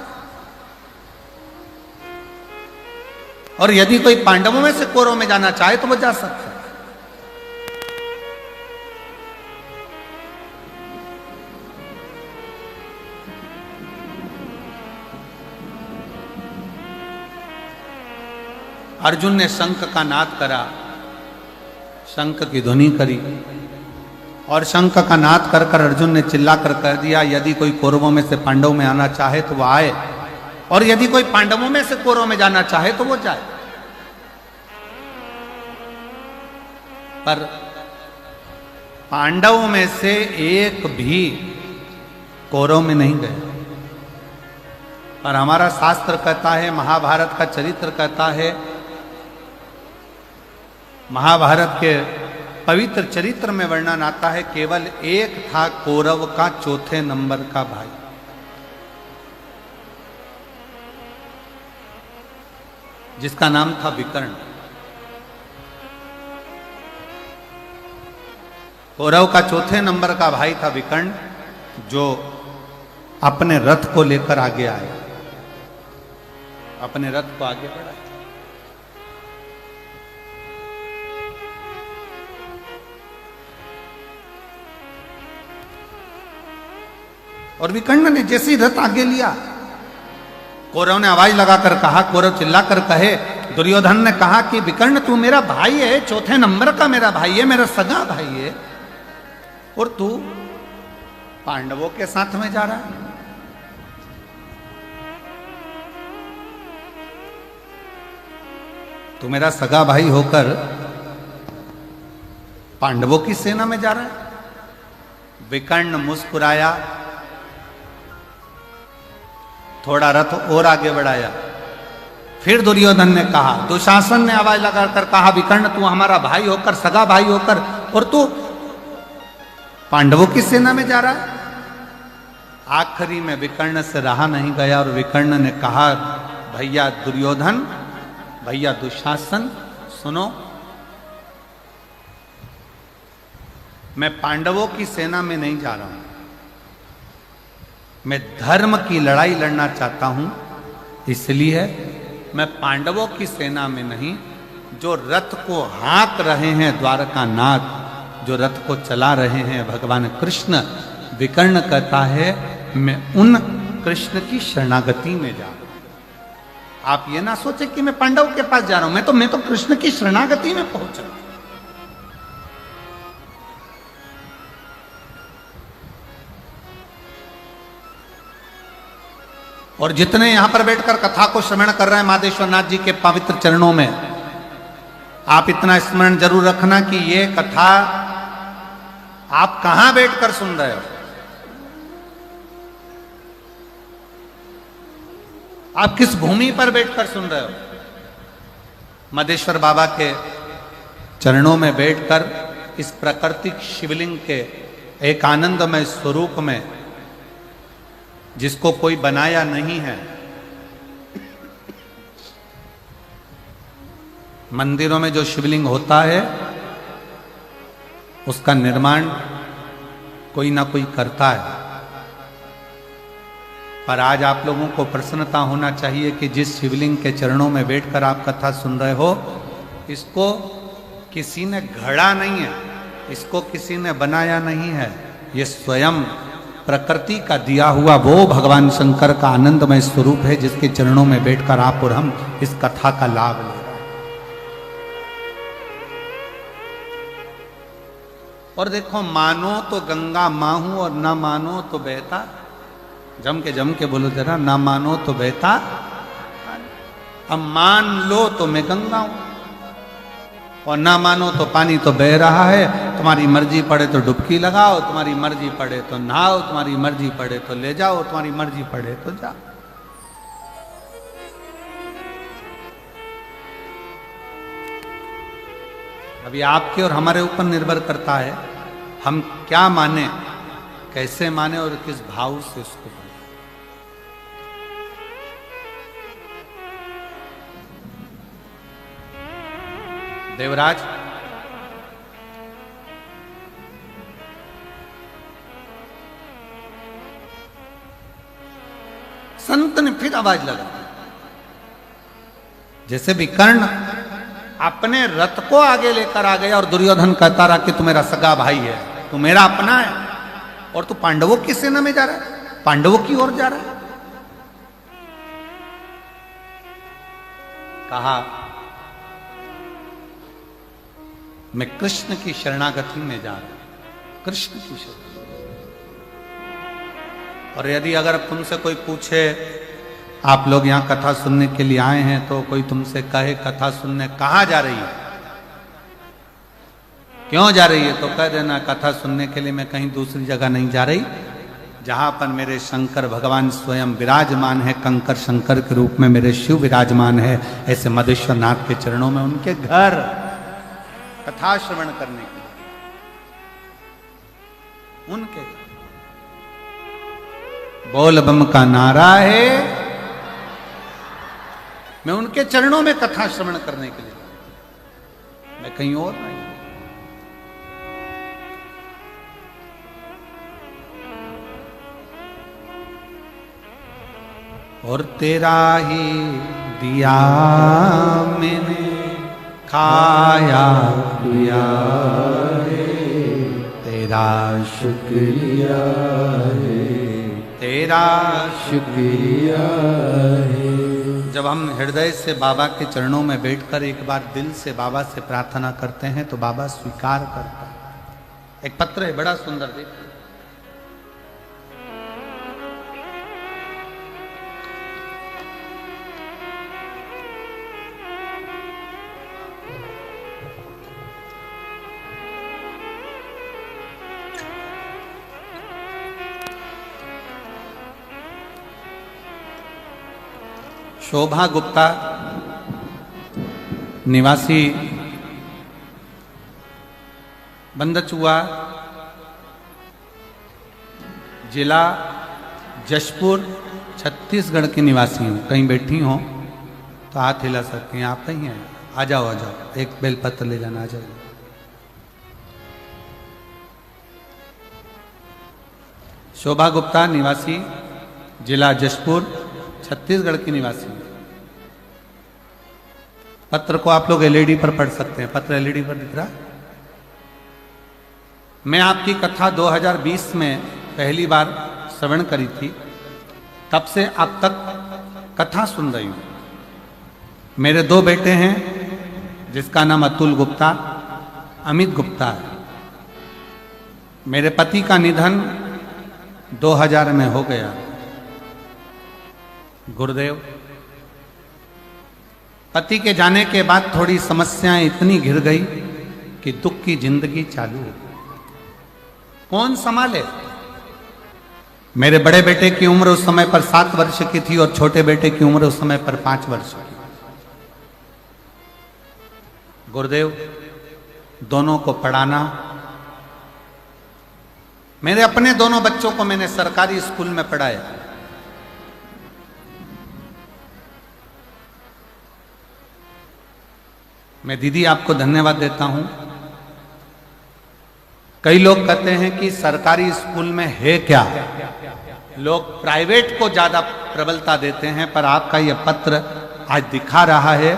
और यदि कोई पांडवों में से कौरवों में जाना चाहे तो वो जा सकता। अर्जुन ने शंख का नाद करा, शंख की ध्वनि करी, और शंख का नाद कर कर अर्जुन ने चिल्ला कर कह दिया, यदि कोई कौरवों में से पांडवों में आना चाहे तो वो आए, और यदि कोई पांडवों में से कौरवों में जाना चाहे तो वो जाए। पर पांडवों में से एक भी कौरव में नहीं गए। और हमारा शास्त्र कहता है, महाभारत का चरित्र कहता है, महाभारत के पवित्र चरित्र में वर्णन आता है, केवल एक था कौरव का चौथे नंबर का भाई, जिसका नाम था विकर्ण। कौरव का चौथे नंबर का भाई था विकर्ण, जो अपने रथ को लेकर आगे आया, अपने रथ को आगे बढ़ाया। और विकर्ण ने जैसे ही रथ आगे लिया, कौरव ने आवाज लगाकर कहा, कौरव चिल्लाकर कहे, दुर्योधन ने कहा कि विकर्ण तू मेरा भाई है, चौथे नंबर का मेरा भाई है, मेरा सगा भाई है, और तू पांडवों के साथ में जा रहा है। तू मेरा सगा भाई होकर पांडवों की सेना में जा रहा है। विकर्ण मुस्कुराया, थोड़ा रथ और आगे बढ़ाया। फिर दुर्योधन ने कहा, दुशासन ने आवाज लगाकर कहा, विकर्ण तू हमारा भाई होकर, सगा भाई होकर, और तू पांडवों की सेना में जा रहा है। आखिरी में विकर्ण से रहा नहीं गया, और विकर्ण ने कहा, भैया दुर्योधन, भैया दुशासन, सुनो, मैं पांडवों की सेना में नहीं जा रहा हूं, मैं धर्म की लड़ाई लड़ना चाहता हूं, इसलिए मैं पांडवों की सेना में नहीं, जो रथ को हाँक रहे हैं द्वारकानाथ, जो रथ को चला रहे हैं भगवान कृष्ण, विकर्ण कहता है मैं उन कृष्ण की शरणागति में जा रहा हूं। आप ये ना सोचे कि मैं पांडव के पास जा रहा हूं, मैं तो कृष्ण की शरणागति में पहुंच रहा हूं। और जितने यहां पर बैठकर कथा को श्रवण कर रहे हैं माधेश्वर नाथ जी के पवित्र चरणों में, आप इतना स्मरण जरूर रखना कि ये कथा आप कहां बैठकर सुन रहे हो। आप किस भूमि पर बैठकर सुन रहे हो। मधेश्वर बाबा के चरणों में बैठकर इस प्राकृतिक शिवलिंग के एक आनंदमय स्वरूप में, जिसको कोई बनाया नहीं है, मंदिरों में जो शिवलिंग होता है उसका निर्माण कोई ना कोई करता है, पर आज आप लोगों को प्रसन्नता होना चाहिए कि जिस शिवलिंग के चरणों में बैठकर आप कथा सुन रहे हो, इसको किसी ने गढ़ा नहीं है, इसको किसी ने बनाया नहीं है, ये स्वयं प्रकृति का दिया हुआ वो भगवान शंकर का आनंदमय स्वरूप है, जिसके चरणों में बैठकर आप और हम इस कथा का लाभ ले रहे हैं। और देखो, मानो तो गंगा माहू और ना मानो तो बहता, जम के बोलो जरा, ना मानो तो बहता, अब मान लो तो मैं गंगा हूं, और ना मानो तो पानी तो बह रहा है, तुम्हारी मर्जी पड़े तो डुबकी लगाओ, तुम्हारी मर्जी पड़े तो नहाओ, तुम्हारी मर्जी पड़े तो ले जाओ, तुम्हारी मर्जी पड़े तो जाओ। अभी आपके और हमारे ऊपर निर्भर करता है हम क्या माने, कैसे माने और किस भाव से उसको माने। देवराज, संत ने फिर आवाज लगा, जैसे भी कर्ण अपने रथ को आगे लेकर आ गया और दुर्योधन कहता रहा कि तू मेरा सगा भाई है, तू मेरा अपना है, और तू पांडवों की सेना में जा रहा है, पांडवों की ओर जा रहा है। कहा, मैं कृष्ण की शरणागति में जा रहा हूं, कृष्ण की शरण। और यदि अगर तुमसे कोई पूछे, आप लोग यहां कथा सुनने के लिए आए हैं, तो कोई तुमसे कहे कथा सुनने कहां जा रही है, क्यों जा रही है, तो कह देना कथा सुनने के लिए मैं कहीं दूसरी जगह नहीं जा रही, जहां पर मेरे शंकर भगवान स्वयं विराजमान है, कंकर शंकर के रूप में मेरे शिव विराजमान है, ऐसे मधेश्वर नाथ के चरणों में, उनके घर कथा श्रवण करने के लिए, उनके बोल बम का नारा है, मैं उनके चरणों में कथा श्रवण करने के लिए, मैं कहीं और नहीं। और तेरा ही दिया मैंने खाया पिया है, तेरा शुक्रिया है, तेरा शुक्रिया है। जब हम हृदय से बाबा के चरणों में बैठकर एक बार दिल से बाबा से प्रार्थना करते हैं तो बाबा स्वीकार करता है। एक पत्र है बड़ा सुंदर, देखिए। शोभा गुप्ता, निवासी बंदचुआ, जिला जशपुर, छत्तीसगढ़ की निवासी हूँ। कहीं बैठी हो तो हाथ हिला सकती हैं, आप कहीं हैं, आ जाओ, एक बेलपत्र ले जाना, आ जाओ। शोभा गुप्ता, निवासी जिला जशपुर, छत्तीसगढ़ की निवासी। पत्र को आप लोग एलईडी पर पढ़ सकते हैं, पत्र एलईडी पर दिख रहा है। मैं आपकी कथा 2020 में पहली बार श्रवण करी थी, तब से अब तक कथा सुन रही हूं। मेरे 2 बेटे हैं, जिसका नाम अतुल गुप्ता, अमित गुप्ता है। मेरे पति का निधन 2000 में हो गया, गुरुदेव। पति के जाने के बाद थोड़ी समस्याएं इतनी घिर गई कि दुख की जिंदगी चालू हो। कौन संभाले? मेरे बड़े बेटे की उम्र उस समय पर 7 वर्ष की थी और छोटे बेटे की उम्र उस समय पर 5 वर्ष की। गुरुदेव, दोनों को पढ़ाना। मेरे अपने दोनों बच्चों को मैंने सरकारी स्कूल में पढ़ाया। मैं दीदी आपको धन्यवाद देता हूं। कई लोग कहते हैं कि सरकारी स्कूल में है क्या, लोग प्राइवेट को ज्यादा प्रबलता देते हैं, पर आपका यह पत्र आज दिखा रहा है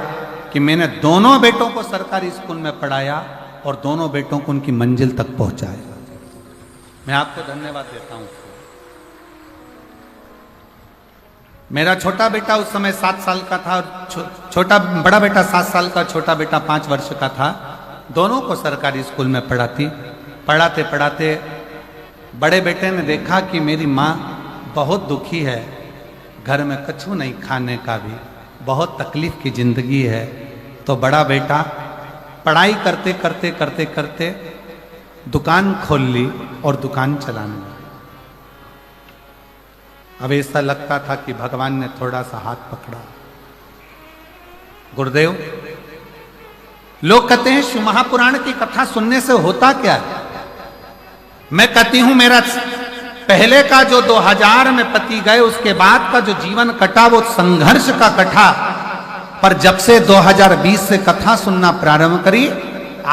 कि मैंने दोनों बेटों को सरकारी स्कूल में पढ़ाया और दोनों बेटों को उनकी मंजिल तक पहुंचाया। मैं आपको धन्यवाद देता हूं। मेरा छोटा बेटा उस समय 7 साल का था और बड़ा बेटा 7 साल का, छोटा बेटा 5 वर्ष का था। दोनों को सरकारी स्कूल में पढ़ाते पढ़ाते बड़े बेटे ने देखा कि मेरी माँ बहुत दुखी है, घर में कछु नहीं खाने का भी, बहुत तकलीफ की जिंदगी है। तो बड़ा बेटा पढ़ाई करते करते करते करते दुकान खोल ली और दुकान चलाने लगा। अब ऐसा लगता था कि भगवान ने थोड़ा सा हाथ पकड़ा। गुरुदेव, लोग कहते हैं शिव महापुराण की कथा सुनने से होता क्या है? मैं कहती हूं मेरा पहले का जो 2000 में पति गए, उसके बाद का जो जीवन कटा वो संघर्ष का कटा। पर जब से 2020 से कथा सुनना प्रारंभ करी,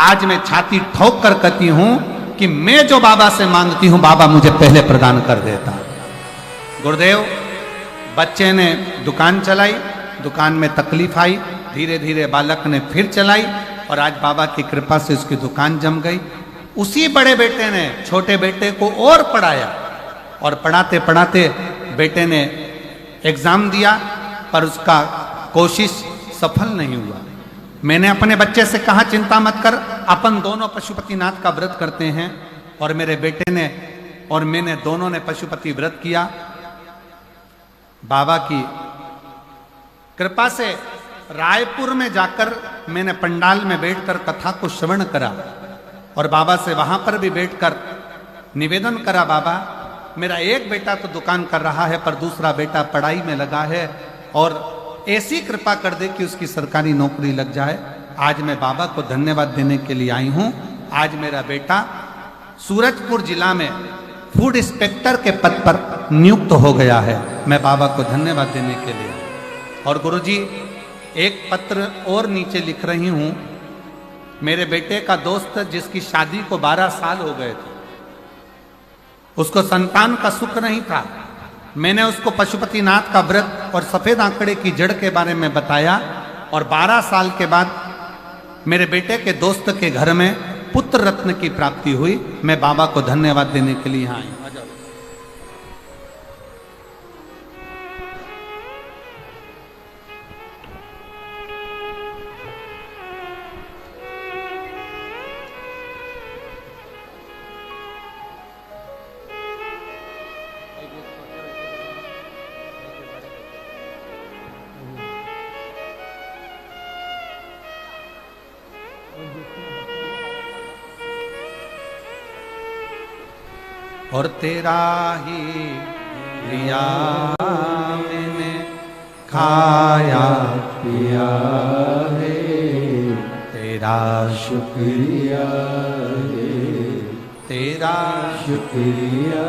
आज मैं छाती ठोक कर कहती हूं कि मैं जो बाबा से मांगती हूं बाबा मुझे पहले प्रदान कर देता। गुरुदेव, बच्चे ने दुकान चलाई, दुकान में तकलीफ आई, धीरे धीरे बालक ने फिर चलाई और आज बाबा की कृपा से उसकी दुकान जम गई। उसी बड़े बेटे ने छोटे बेटे को और पढ़ाया और पढ़ाते पढ़ाते बेटे ने एग्जाम दिया, पर उसका कोशिश सफल नहीं हुआ। मैंने अपने बच्चे से कहा चिंता मत कर, अपन दोनों पशुपतिनाथ का व्रत करते हैं। और मेरे बेटे ने और मैंने दोनों ने पशुपति व्रत किया। बाबा की कृपा से रायपुर में जाकर मैंने पंडाल में बैठकर कथा को श्रवण करा और बाबा से वहां पर भी बैठकर निवेदन करा, बाबा मेरा एक बेटा तो दुकान कर रहा है पर दूसरा बेटा पढ़ाई में लगा है और ऐसी कृपा कर दे कि उसकी सरकारी नौकरी लग जाए। आज मैं बाबा को धन्यवाद देने के लिए आई हूं। आज मेरा बेटा सूरजपुर जिला में फूड इंस्पेक्टर के पद पर नियुक्त हो गया है। मैं बाबा को धन्यवाद देने के लिए। और गुरुजी, एक पत्र और नीचे लिख रही हूं। मेरे बेटे का दोस्त जिसकी शादी को 12 साल हो गए थे, उसको संतान का सुख नहीं था। मैंने उसको पशुपतिनाथ का व्रत और सफेद आंकड़े की जड़ के बारे में बताया और 12 साल के बाद मेरे बेटे के दोस्त के घर में पुत्र रत्न की प्राप्ति हुई। मैं बाबा को धन्यवाद देने के लिए यहाँ आई। और तेरा ही लिया मैंने खाया पिया है, तेरा शुक्रिया है, तेरा शुक्रिया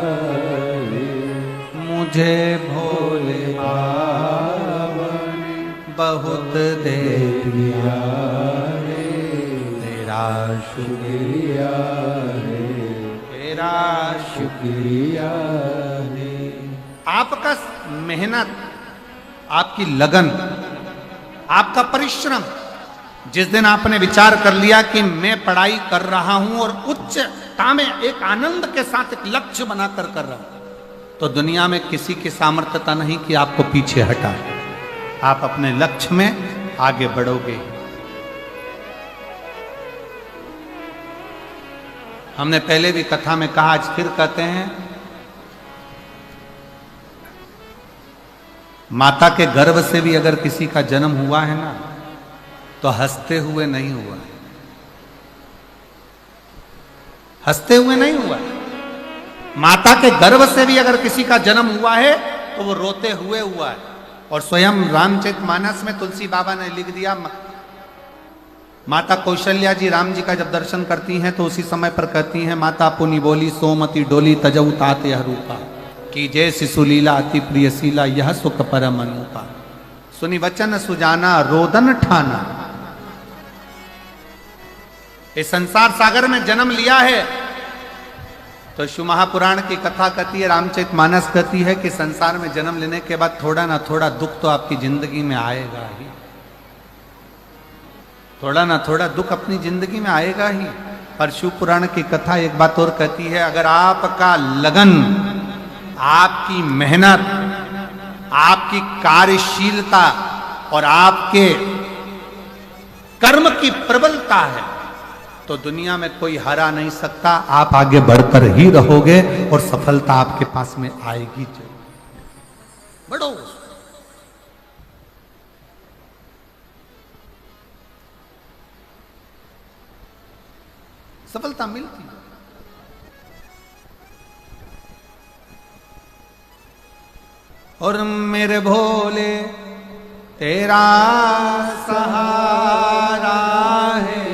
है। मुझे भोले बाबा ने बहुत दे दिया है, तेरा शुक्रिया है, तेरा शुक्रिया है। आपका मेहनत, आपकी लगन, आपका परिश्रम, जिस दिन आपने विचार कर लिया कि मैं पढ़ाई कर रहा हूं और उच्चता में एक आनंद के साथ एक लक्ष्य बनाकर कर रहा हूं, तो दुनिया में किसी की सामर्थ्यता नहीं कि आपको पीछे हटा। आप अपने लक्ष्य में आगे बढ़ोगे। हमने पहले भी कथा में कहा, आज फिर कहते हैं, माता के गर्भ से भी अगर किसी का जन्म हुआ है ना, तो हंसते हुए नहीं हुआ, हंसते हुए नहीं हुआ। माता के गर्भ से भी अगर किसी का जन्म हुआ है तो वो रोते हुए हुआ है। और स्वयं रामचरितमानस में तुलसी बाबा ने लिख दिया, माता कौशल्या जी राम जी का जब दर्शन करती हैं तो उसी समय पर कहती हैं, माता पुनि बोली सोमति डोली तजऊ ताते हरूपा कि जय शिशुलीला अति प्रियशीला यह सुख परम अनुपा। सुनी वचन सुजाना रोदन ठाना। इस संसार सागर में जन्म लिया है तो शिव महापुराण की कथा कहती है, रामचरित मानस कहती है कि संसार में जन्म लेने के बाद थोड़ा ना थोड़ा दुख तो आपकी जिंदगी में आएगा ही, थोड़ा ना थोड़ा दुख अपनी जिंदगी में आएगा ही। पर शिव पुराण की कथा एक बात और कहती है, अगर आपका लगन, आपकी मेहनत, आपकी कार्यशीलता और आपके कर्म की प्रबलता है तो दुनिया में कोई हरा नहीं सकता। आप आगे बढ़कर ही रहोगे और सफलता आपके पास में आएगी। बढ़ो। सफलता मिलती है। और मेरे भोले तेरा सहारा है,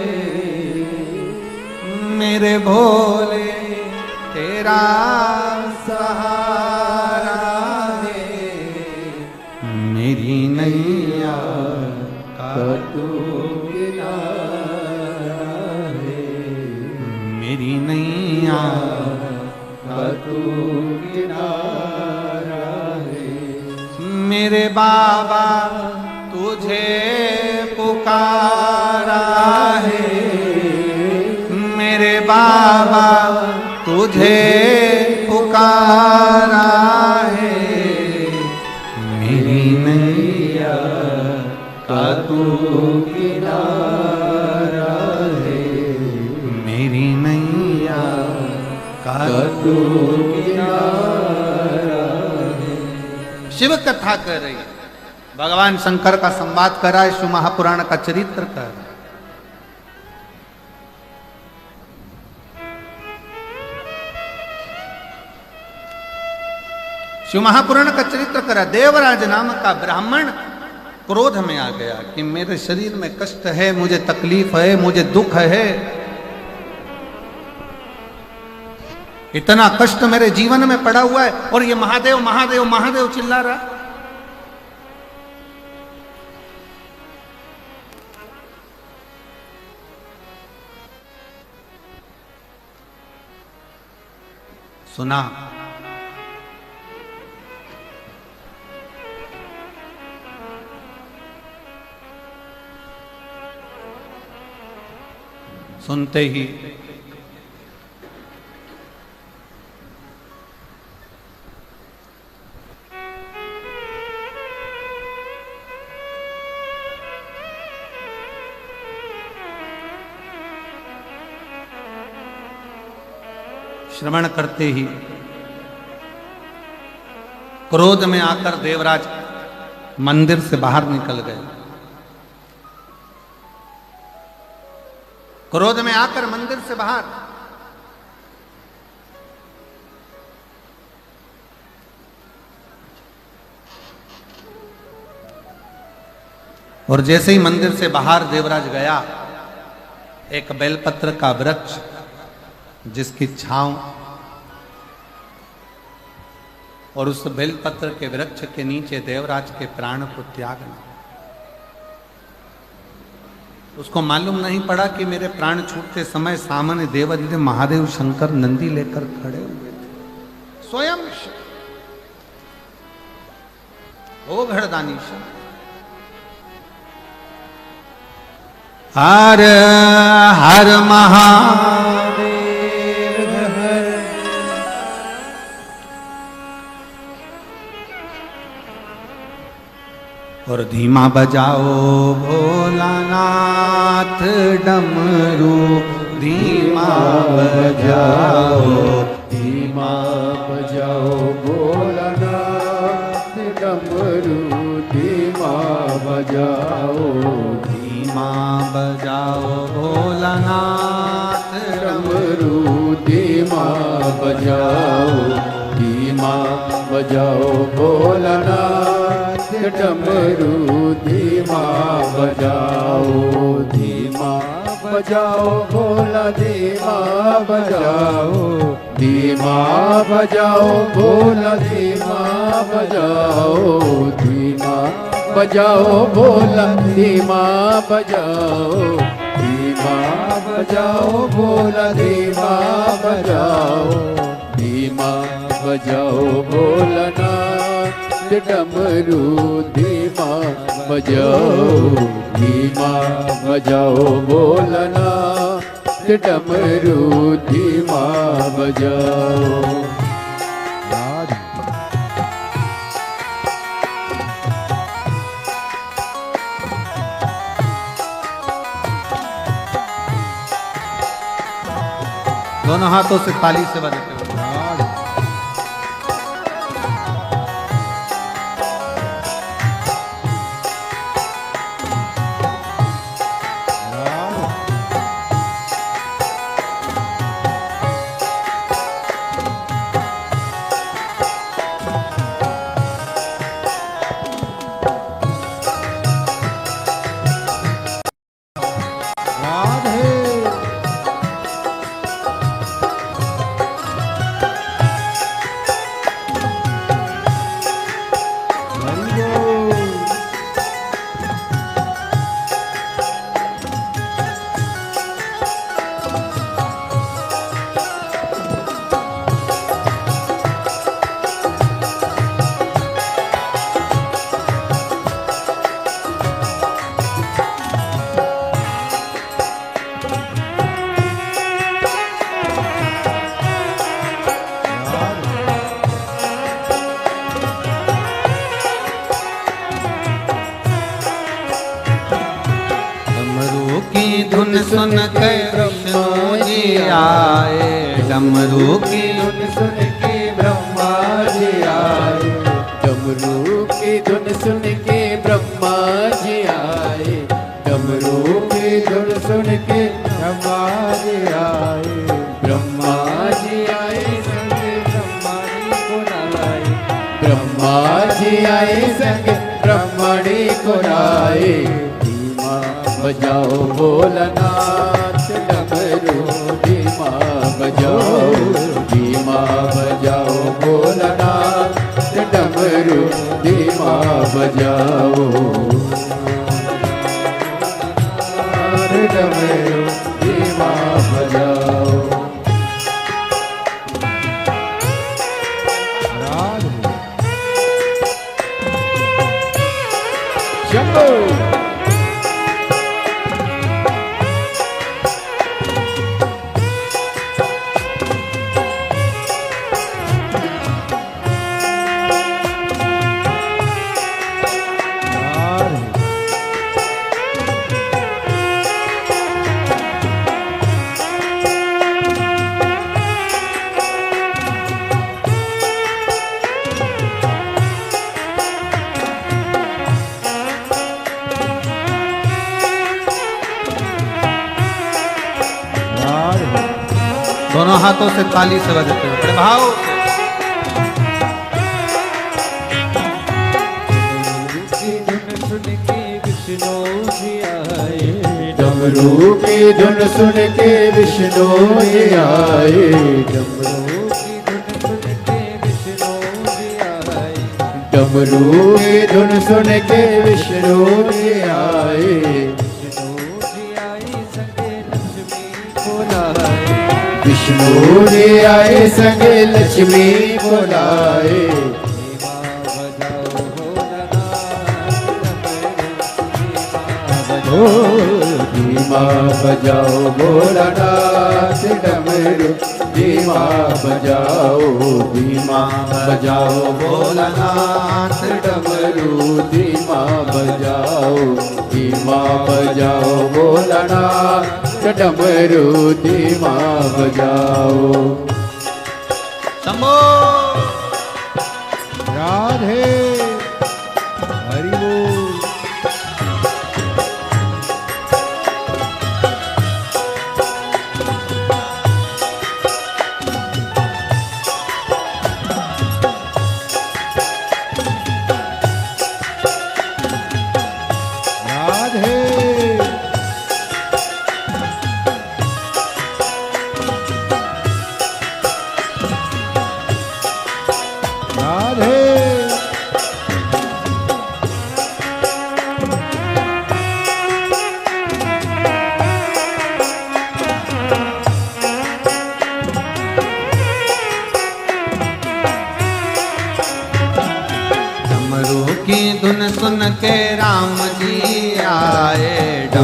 मेरे भोले तेरा सहारा है, मेरी नैया का तू किनारा है, मेरी नैया का तू किनारा है। मेरे बाबा तुझे पुकारा है, मेरे बाबा तुझे पुकारा है, मेरी नैया का तू किनारा है, मेरी नैया का तू किनारा है। शिव कथा कर रही है, भगवान शंकर का संवाद कर रहा है, शिव महापुराण का चरित्र कर रहा है। शिव महापुराण का चरित्र करा। देवराज नाम का ब्राह्मण क्रोध में आ गया कि मेरे शरीर में कष्ट है, मुझे तकलीफ है, मुझे दुख है, इतना कष्ट मेरे जीवन में पड़ा हुआ है और ये महादेव महादेव महादेव चिल्ला रहा। सुना सुनते ही श्रवण करते ही क्रोध में आकर देवराज मंदिर से बाहर निकल गए। क्रोध में आकर मंदिर से बाहर, और जैसे ही मंदिर से बाहर देवराज गया, एक बेलपत्र का वृक्ष जिसकी छांव और उस बेलपत्र के वृक्ष के नीचे देवराज के प्राण को त्यागना। उसको मालूम नहीं पड़ा कि मेरे प्राण छूटते समय सामने देवाधिदेव महादेव शंकर नंदी लेकर खड़े हुए थे। स्वयं ओ घड़दानी हर हर महादेव हर। और धीमा बजाओ भोलानाथ डमरू, धीमा बजाओ, धीमा बजाओ भोलानाथ डमरू, धीमा बजाओ, धीमा बजाओ भोलानाथ डमरू, धीमा बजाओ, धीमा बजाओ भोलानाथ डमरू, धीमा बजाओ, धीमा धीमा बजाओ भोला धीमा बजाओ, धीमा बजाओ भोला धीमा बजाओ, धीमा बजाओ भोला धीमा बजाओ, धीमा बजाओ भोला धीमा बजाओ, धीमा बजाओ भोलानाथ डमरू धीमा बजाओ, धीमा बजाओ भोलानाथ डमरू धीमा बजाओ। दोनों हाथों से ताली से बजाते हुए धुन सुन कर विष्णु जी आए, डमरू की धुन सुन के ब्रह्मा जी आए, डमरू की धुन सुन के ब्रह्मा जी आए, डमरू की धुन सुन के ब्रह्मा जी आए, ब्रह्मा जी आए संग ब्रह्मणी को लाए, ब्रह्मा जी आए संग ब्रह्मणी को लाए, धीमा बजाओ भोलानाथ डमरू धीमा बजाओ, धीमा बजाओ भोलानाथ डमरू धीमा बजाओ, डमरू धीमा बजाओ। शंभो दोनों हाथों से ताली से बजाते हुए बड़े भाव से। डमरू की धुन सुन के विष्णु जी आए, डमरू की धुन सुन के विष्णु जी आए, डमरू की धुन सुन के विष्णु जी आए, विष्णु जी आए संगे लक्ष्मी को लाए, विष्णु जी आए संगे लक्ष्मी को लाए, धीमा बजाओ भोलानाथ डमरू धीमा बजाओ, धीमा बजाओ भोलानाथ डमरू धीमा बजाओ, धीमा बजाओ भोलानाथ डमरू धीमा बजाओ। शंभो राधे हरि बोल।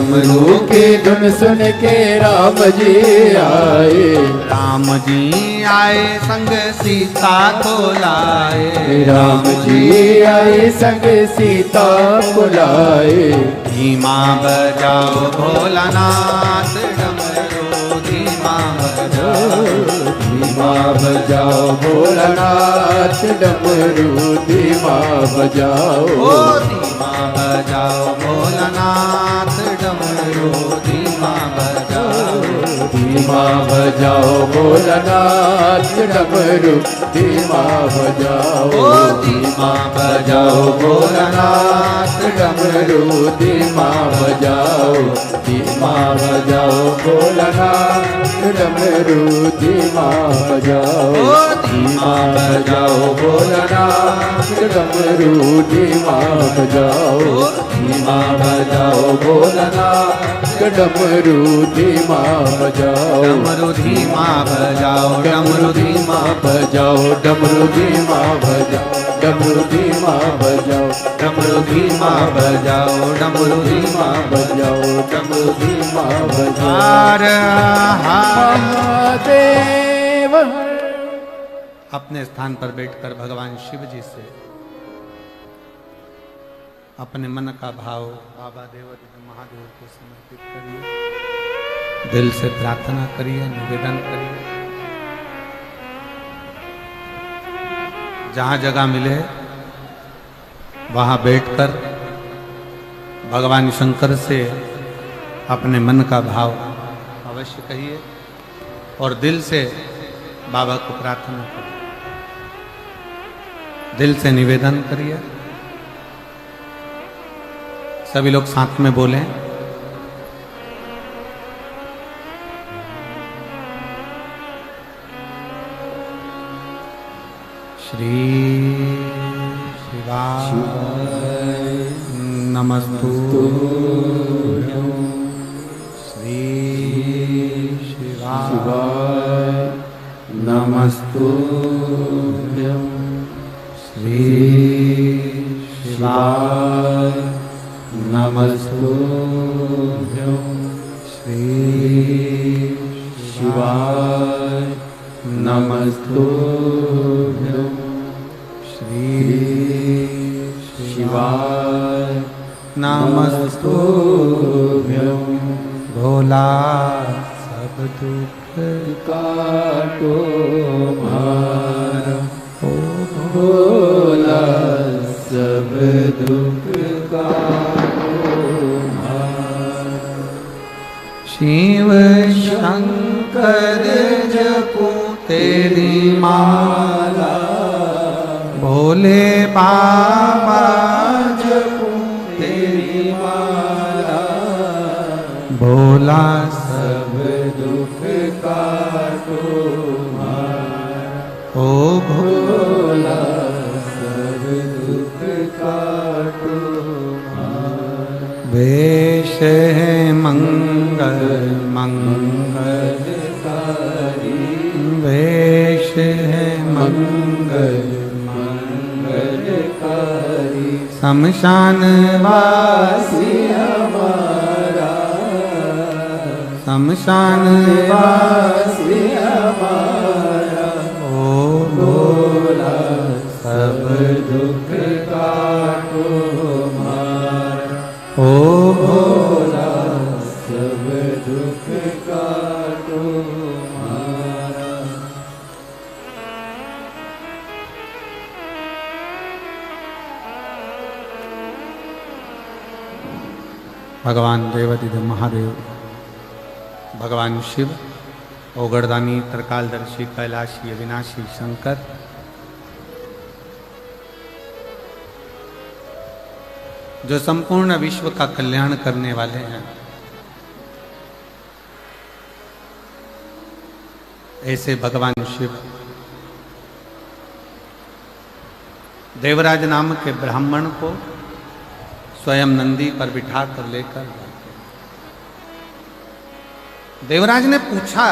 डमरू की धुन सुन के राम जी आए, राम जी आए संग सीता को लाए, राम जी आए संग सीता को लाए। धीमा बजाओ भोलानाथ डमरू धीमा बजाओ, धीमा बजाओ भोलानाथ डमरू धीमा बजाओ, ओ धीमा बजाओ भोलानाथ डमरू धीमा बजाओ, धीमा बजाओ भोलानाथ डमरू धीमा बजाओ, ओ धीमा बजाओ भोलानाथ डमरू धीमा बजाओ, धीमा बजाओ भोलानाथ डमरू धीमा बजाओ, ओ धीमा बजाओ भोलानाथ डमरू धीमा बजाओ, धीमा बजाओ भोलानाथ डमरू धीमा बजाओ, डमरू धीमा बजाओ, डमरू धीमा बजाओ, डमरू धीमा बजाओ, डमरू धीमा बजाओ, डमरू धीमा बजाओ, डमरू धीमा बजाओ, डमरू धीमा बजाओ। हर हर। महादेव अपने स्थान पर बैठकर भगवान शिव जी से अपने मन का भाव बाबा देवाधिदेव महादेव को समर्पित करिए, दिल से प्रार्थना करिए, निवेदन करिए। जहां जगह मिले वहां बैठकर भगवान शंकर से अपने मन का भाव अवश्य कहिए और दिल से बाबा को प्रार्थना करिए, दिल से निवेदन करिए। सभी लोग साथ में बोलें, श्री शिवाय नमस्तु, श्री शिवाय नमस्तु, श्री शिवाय नमस्तु, श्री शिवाय नमस्तु, श्री शिवाय नमस्तु। भोला सब दुख काटो मारा, ओ भोला सब दुख काटो मारा। शिव शंकर जपो तेरी माला, भोले बाबा जपो तेरी माला, भोला सब दुख काटो मारा, ओ भोला सब दुख काटो मारा। वेश है मंगल मंगलकारी, वेश है मंगल मंगलकारी, शमशान वासी हमारा, शमशान वासी हमारा। ओ भोला सब दुख काटो मारा, ओ भोला सब दुख काटो मारा। भगवान देवाधिदेव महादेव, भगवान शिव, ओगरदानी, त्रिकालदर्शी, कैलाशी, अविनाशी शंकर, जो संपूर्ण विश्व का कल्याण करने वाले हैं, ऐसे भगवान शिव देवराज नाम के ब्राह्मण को स्वयं नंदी पर बिठा कर लेकर देवराज ने पूछा,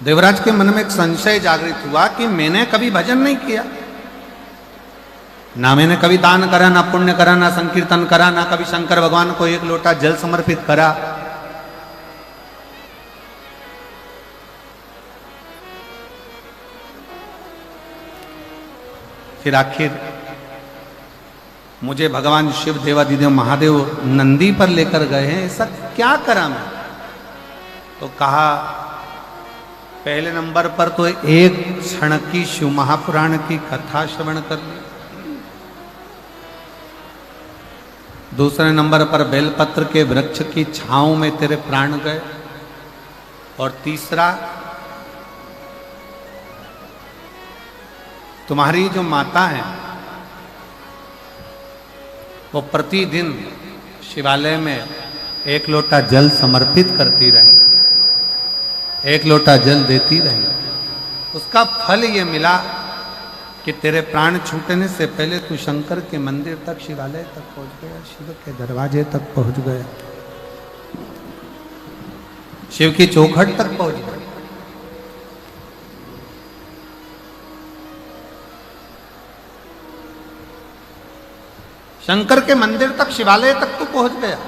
देवराज के मन में एक संशय जागृत हुआ कि मैंने कभी भजन नहीं किया, ना मैंने कभी दान करा, ना पुण्य करा, ना संकीर्तन करा, ना कभी शंकर भगवान को एक लोटा जल समर्पित करा। फिर आखिर मुझे भगवान शिव देवादिदेव महादेव नंदी पर लेकर गए हैं, ऐसा क्या करा मैं? तो कहा पहले नंबर पर तो एक क्षण की शिव महापुराण की कथा श्रवण कर ली, दूसरे नंबर पर बेलपत्र के वृक्ष की छांव में तेरे प्राण गए, और तीसरा तुम्हारी जो माता है वो प्रतिदिन शिवालय में एक लोटा जल समर्पित करती रही, एक लोटा जल देती रही। उसका फल ये मिला कि तेरे प्राण छूटने से पहले तू शंकर के मंदिर तक, शिवालय तक पहुंच गया, शिव के दरवाजे तक पहुंच गया, शिव की चौखट तक पहुंच गया। शंकर के मंदिर तक, शिवालय तक तू पहुंच गया।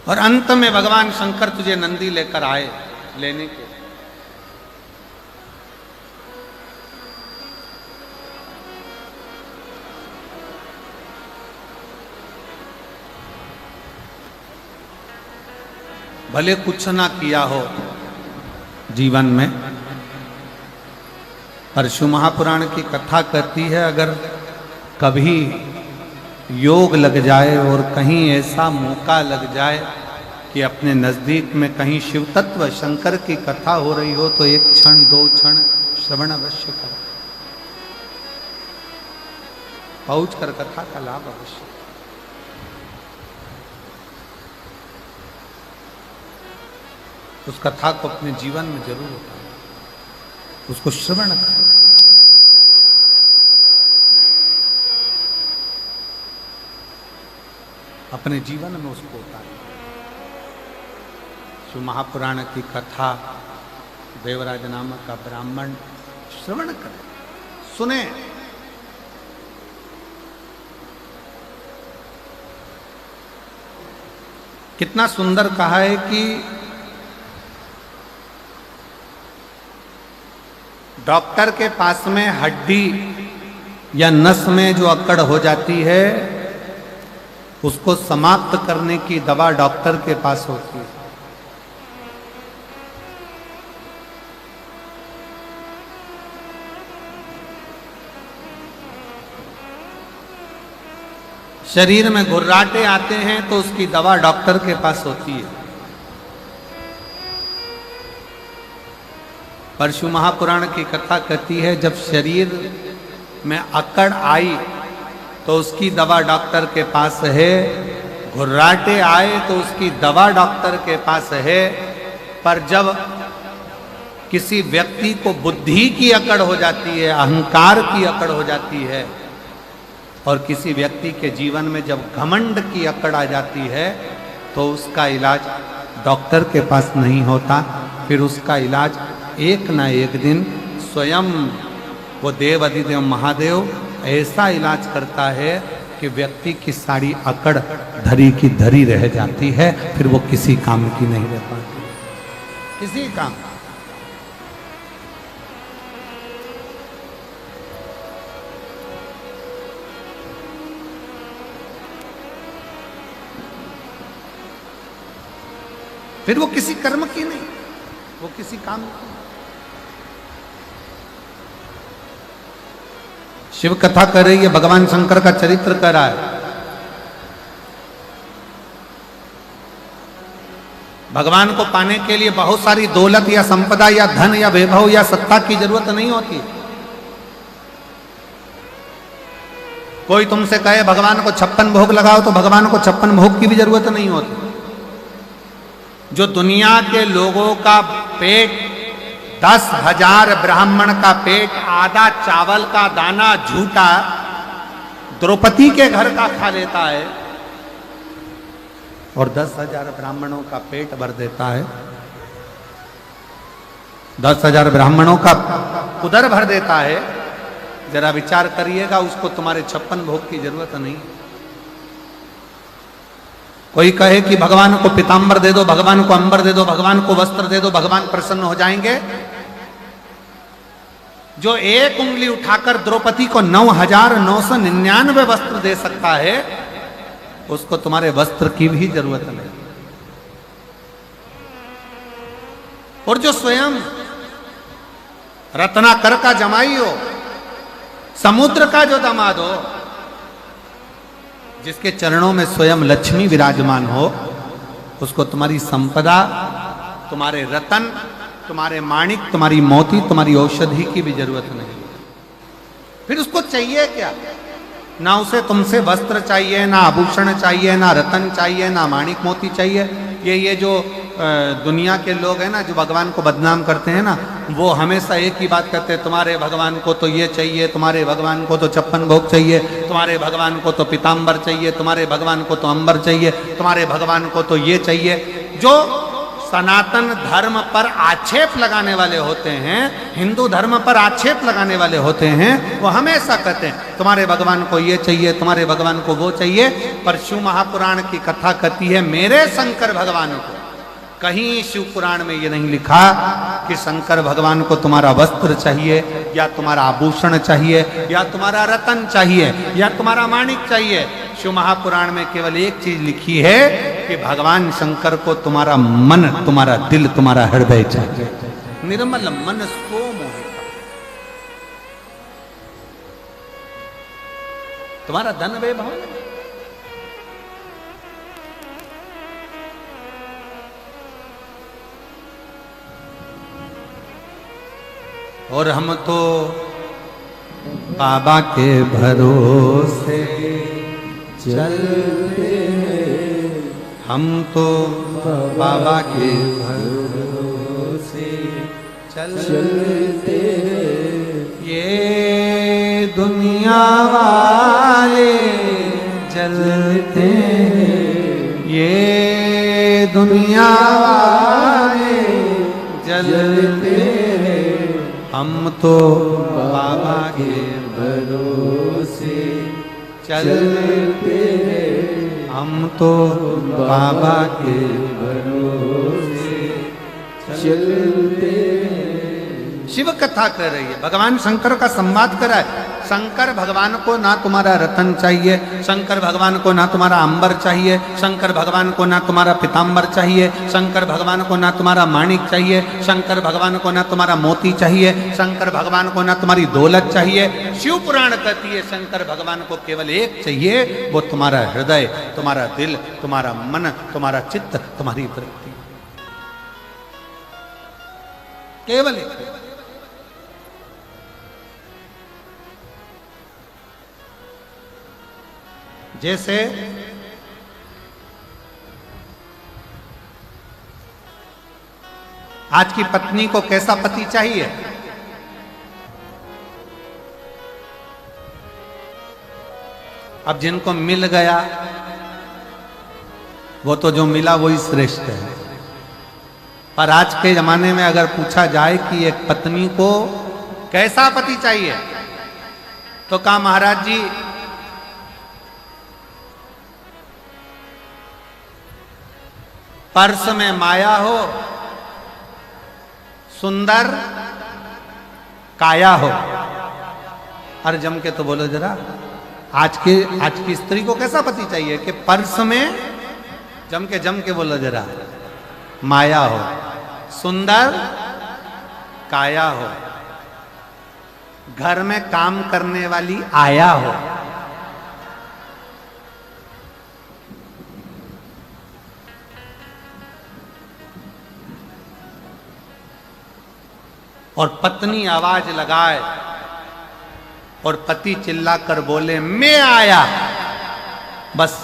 और अंत में भगवान शंकर तुझे नंदी लेकर आए लेने के। भले कुछ ना किया हो जीवन में, पर शिव महापुराण की कथा कहती है अगर कभी योग लग जाए और कहीं ऐसा मौका लग जाए कि अपने नजदीक में कहीं शिव तत्व शंकर की कथा हो रही हो तो एक क्षण दो क्षण श्रवण अवश्य करो, पहुंच कर कथा का लाभ अवश्य। उस कथा को अपने जीवन में जरूर उतारो, उसको श्रवण करो। अपने जीवन में उसको उतारो। शिव महापुराण की कथा देवराज नामक का ब्राह्मण श्रवण करे, सुने। कितना सुंदर कहा है कि डॉक्टर के पास में हड्डी या नस में जो अकड़ हो जाती है उसको समाप्त करने की दवा डॉक्टर के पास होती है। शरीर में घुर्राटे आते हैं तो उसकी दवा डॉक्टर के पास होती है। पर शिव महापुराण की कथा कहती है जब शरीर में अकड़ आई तो उसकी दवा डॉक्टर के पास है, घुर्राटे आए तो उसकी दवा डॉक्टर के पास है। पर जब किसी व्यक्ति को बुद्धि की अकड़ हो जाती है, अहंकार की अकड़ हो जाती है, और किसी व्यक्ति के जीवन में जब घमंड की अकड़ आ जाती है तो उसका इलाज डॉक्टर के पास नहीं होता, फिर उसका इलाज एक ना एक दिन स्वयं वो देव अधिदेव महादेव ऐसा इलाज करता है कि व्यक्ति की सारी अकड़ धरी की धरी रह जाती है, फिर वो किसी काम की नहीं रह पाती, किसी काम। फिर वो किसी कर्म की नहीं, वो किसी काम की। शिव कथा कर रही है, भगवान शंकर का चरित्र कर रहा है। भगवान को पाने के लिए बहुत सारी दौलत या संपदा या धन या वैभव या सत्ता की जरूरत नहीं होती। कोई तुमसे कहे भगवान को 56 भोग लगाओ तो भगवान को 56 भोग की भी जरूरत नहीं होती। जो दुनिया के लोगों का पेट 10,000 ब्राह्मण का पेट आधा चावल का दाना झूठा द्रौपदी के घर का खा लेता है और 10,000 ब्राह्मणों का पेट भर देता है। 10,000 ब्राह्मणों का उदर भर देता है। जरा विचार करिएगा, उसको तुम्हारे 56 भोग की जरूरत नहीं। कोई कहे कि भगवान को पीतांबर दे दो, भगवान को अंबर दे दो, भगवान को वस्त्र दे दो, भगवान प्रसन्न हो जाएंगे। जो एक उंगली उठाकर द्रौपदी को 9,999 वस्त्र दे सकता है, उसको तुम्हारे वस्त्र की भी जरूरत नहीं। और जो स्वयं रत्नाकर का जमाई हो, समुद्र का जो दामाद हो, जिसके चरणों में स्वयं लक्ष्मी विराजमान हो, उसको तुम्हारी संपदा, तुम्हारे रतन, तुम्हारे माणिक, तुम्हारी मोती, तुम्हारी औषधि की भी जरूरत नहीं। फिर उसको चाहिए क्या? ना उसे तुमसे वस्त्र चाहिए, ना आभूषण चाहिए, ना रतन चाहिए, ना माणिक मोती चाहिए। ये जो दुनिया के लोग हैं ना, जो भगवान को बदनाम करते हैं ना, वो हमेशा एक ही बात करते हैं, तुम्हारे भगवान को तो ये चाहिए, तुम्हारे भगवान को तो 56 भोग चाहिए, तुम्हारे भगवान को तो पीतांबर चाहिए, तुम्हारे भगवान को तो अंबर चाहिए, तुम्हारे भगवान को तो ये चाहिए। जो सनातन धर्म पर आक्षेप लगाने वाले होते हैं, हिंदू धर्म पर आक्षेप लगाने वाले होते हैं, वो हमेशा कहते हैं तुम्हारे भगवान को ये चाहिए, तुम्हारे भगवान को वो चाहिए। पर शिव महापुराण की कथा कहती है, मेरे शंकर भगवान को, कहीं शिव पुराण में ये नहीं लिखा कि शंकर भगवान को तुम्हारा वस्त्र चाहिए, या तुम्हारा आभूषण चाहिए, या तुम्हारा रतन चाहिए, या तुम्हारा माणिक चाहिए। शिव महापुराण में केवल एक चीज लिखी है कि भगवान शंकर को तुम्हारा मन, तुम्हारा दिल, तुम्हारा हृदय चाहिए। निर्मल मन सो मोहिता। तुम्हारा धन वैभव नहीं। और हम तो बाबा के भरोसे चलते हैं, हम तो बाबा के भरोसे चलते हैं। ये दुनिया वाले जलते हैं, ये दुनिया वाले जलते हैं। हम तो बाबा के भरोसे चलते हैं, हम तो बाबा के भरोसे चलते हैं। शिव कथा कर रही है, भगवान शंकर का संवाद कर रहा है। शंकर भगवान को ना तुम्हारा रतन चाहिए, शंकर भगवान को ना तुम्हारा अंबर चाहिए, शंकर भगवान को ना तुम्हारा पीतांबर चाहिए, शंकर भगवान को ना तुम्हारा माणिक चाहिए, शंकर भगवान को ना तुम्हारा मोती चाहिए, शंकर भगवान को ना तुम्हारी दौलत चाहिए। शिव पुराण कहती है शंकर भगवान को केवल एक चाहिए, वो तुम्हारा हृदय, तुम्हारा दिल, तुम्हारा मन, तुम्हारा चित्त, तुम्हारी वृत्ति, केवल एक। जैसे आज की पत्नी को कैसा पति चाहिए? अब जिनको मिल गया, वो तो जो मिला वही श्रेष्ठ है। पर आज के जमाने में अगर पूछा जाए कि एक पत्नी को कैसा पति चाहिए, तो कहा महाराज जी पर्स में माया हो, सुंदर काया हो। अरे जम के तो बोलो जरा, आज की स्त्री को कैसा पति चाहिए कि पर्स में जम के बोलो जरा, माया हो, सुंदर काया हो, घर में काम करने वाली आया हो। और पत्नी आवाज लगाए और पति चिल्लाकर बोले मैं आया। बस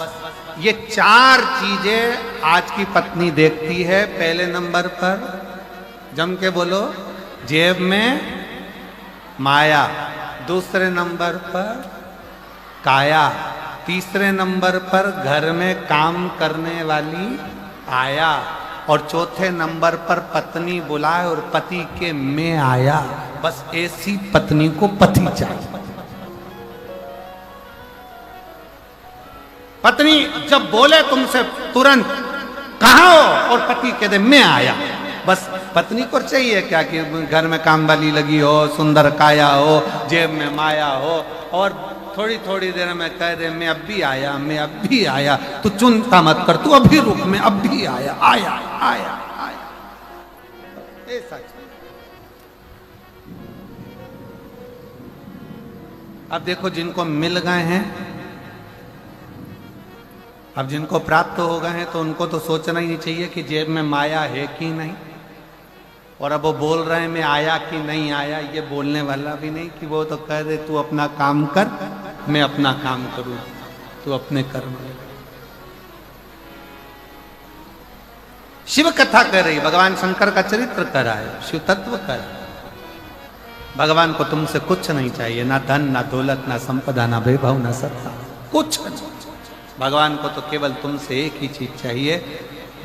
ये 4 चीजें आज की पत्नी देखती है। पहले नंबर पर जम के बोलो, जेब में माया, दूसरे नंबर पर काया, तीसरे नंबर पर घर में काम करने वाली आया, और चौथे नंबर पर पत्नी बुलाए और पति के में आया। बस ऐसी पत्नी को पति चाहिए। पत्नी जब बोले तुमसे तुरंत कहाँ हो, और पति कह दे मैं आया। बस पत्नी को चाहिए क्या कि घर में काम वाली लगी हो, सुंदर काया हो, जेब में माया हो, और थोड़ी थोड़ी देर में कह दे मैं अब भी आया, मैं अब भी आया। तू चिंता मत कर, तू अभी रुक, मैं अब भी आया आया आया आया। ऐसा अब देखो जिनको मिल गए हैं, अब जिनको प्राप्त हो गए हैं, तो उनको तो सोचना ही नहीं चाहिए कि जेब में माया है कि नहीं। और अब वो बोल रहे हैं मैं आया कि नहीं आया, ये बोलने वाला भी नहीं कि वो तो कह दे तू अपना काम कर, मैं अपना काम करूं, तू अपने कर्म। शिव कथा कर रही, भगवान शंकर का चरित्र करा है, शिव तत्व करा। भगवान को तुमसे कुछ नहीं चाहिए, ना धन, ना दौलत, ना संपदा, ना वैभव, ना सत्ता, कुछ नहीं। भगवान को तो केवल तुमसे एक ही चीज चाहिए,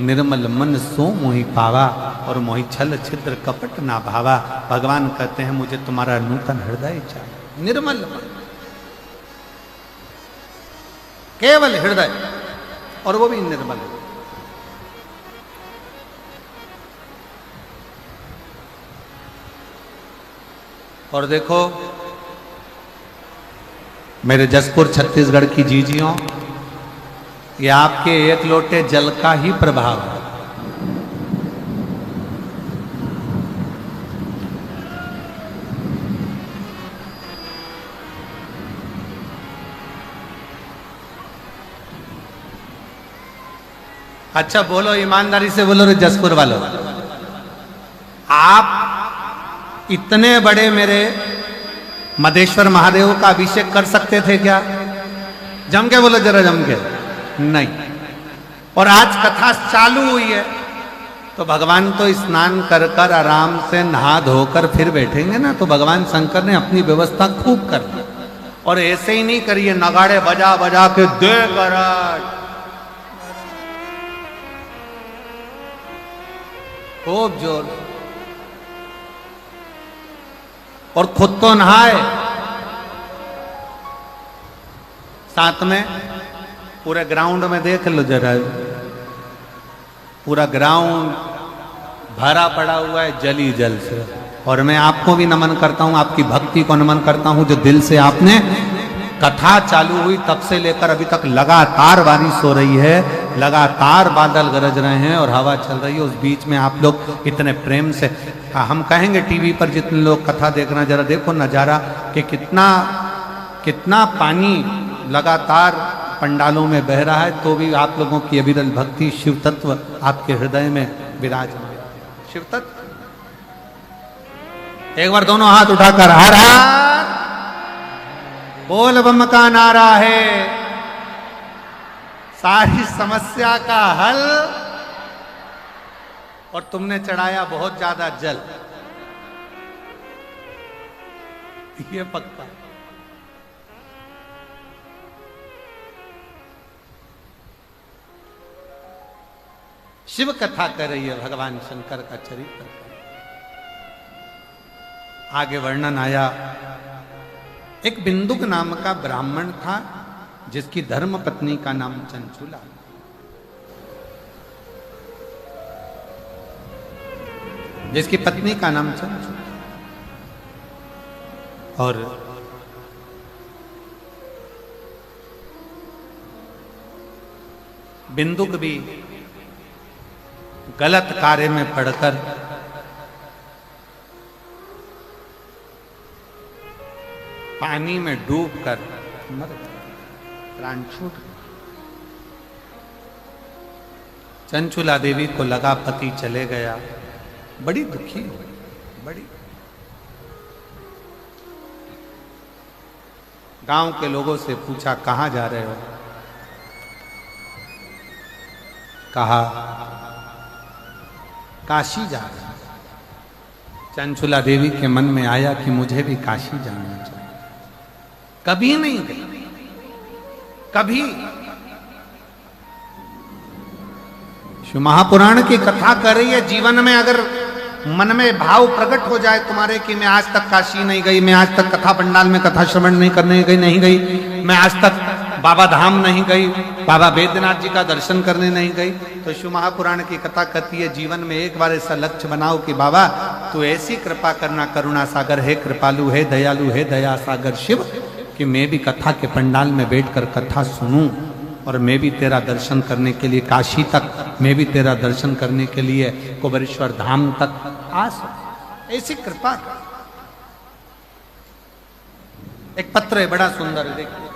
निर्मल मन सो मोहि पावा, और मोहि छल छिद्र कपट ना भावा। भगवान कहते हैं मुझे तुम्हारा नूतन हृदय चाहिए, निर्मल मन, केवल हृदय, और वो भी निर्मल। और देखो मेरे जसपुर छत्तीसगढ़ की जीजियों, ये आपके एक लोटे जल का ही प्रभाव है। अच्छा बोलो, ईमानदारी से बोलो रे जसपुर वालों, आप इतने बड़े मेरे मदेश्वर महादेव का अभिषेक कर सकते थे क्या? जम के बोलो जरा, जम के। नहीं। और आज कथा चालू हुई है तो भगवान तो स्नान कर कर आराम से नहा धोकर फिर बैठेंगे ना, तो भगवान शंकर ने अपनी व्यवस्था खूब कर दी। और ऐसे ही नहीं करिए नगाड़े बजा बजा के दे गरज, खूब जोर, और खुद तो नहाए, साथ में पूरे ग्राउंड में देख लो जरा, पूरा ग्राउंड भरा पड़ा हुआ है जल ही जल से। और मैं आपको भी नमन करता हूं, आपकी भक्ति को नमन करता हूं, जो दिल से आपने कथा चालू हुई तब से लेकर अभी तक लगातार बारिश हो रही है, लगातार बादल गरज रहे हैं और हवा चल रही है। उस बीच में आप लोग इतने प्रेम से, हम कहेंगे टीवी पर जितने लोग कथा देख रहे हैं, जरा देखो नजारा कि कितना कितना पानी लगातार पंडालों में बह रहा है, तो भी आप लोगों की अविरल भक्ति, शिव तत्व आपके हृदय में विराजमान। शिव तत्व, एक बार दोनों हाथ उठाकर हर हर बोल बम का नारा है, सारी समस्या का हल। और तुमने चढ़ाया बहुत ज्यादा जल, ये पक्का। शिव कथा कर रही है, भगवान शंकर का चरित्र। आगे वर्णन आया, एक बिंदुक नाम का ब्राह्मण था जिसकी धर्म पत्नी का नाम चंचुला। जिसकी पत्नी का नाम चंचुला। और बिंदुक भी गलत कार्य में पड़कर पानी में डूबकर मर गया, प्राण छूट गया। चंचुला देवी को लगा पति चले गया, बड़ी दुखी हुई, बड़ी। गांव के लोगों से पूछा कहां जा रहे हो? कहा काशी जा रहे हैं। चंचुला देवी के मन में आया कि मुझे भी काशी जाना चाहिए। कभी नहीं गई, कभी। शिव महापुराण की कथा कर रही है, जीवन में अगर मन में भाव प्रकट हो जाए तुम्हारे कि मैं आज तक काशी नहीं गई, मैं आज तक कथा पंडाल में कथा श्रवण नहीं करने गई, नहीं गई, मैं आज तक बाबा धाम नहीं गई, बाबा बैद्यनाथ जी का दर्शन करने नहीं गई, तो शिव महापुराण की कथा कहती है जीवन में एक बार ऐसा लक्ष्य बनाओ कि बाबा तू ऐसी कृपा करना, करुणा सागर है, कृपालु है, दयालु है, दया सागर शिव, कि मैं भी कथा के पंडाल में बैठकर कथा सुनूं और मैं भी तेरा दर्शन करने के लिए काशी तक, मैं भी तेरा दर्शन करने के लिए कुबेरेश्वर धाम तक आ सकूं। ऐसी कृपा कर। एक पत्र है बड़ा सुंदर है, देखिए।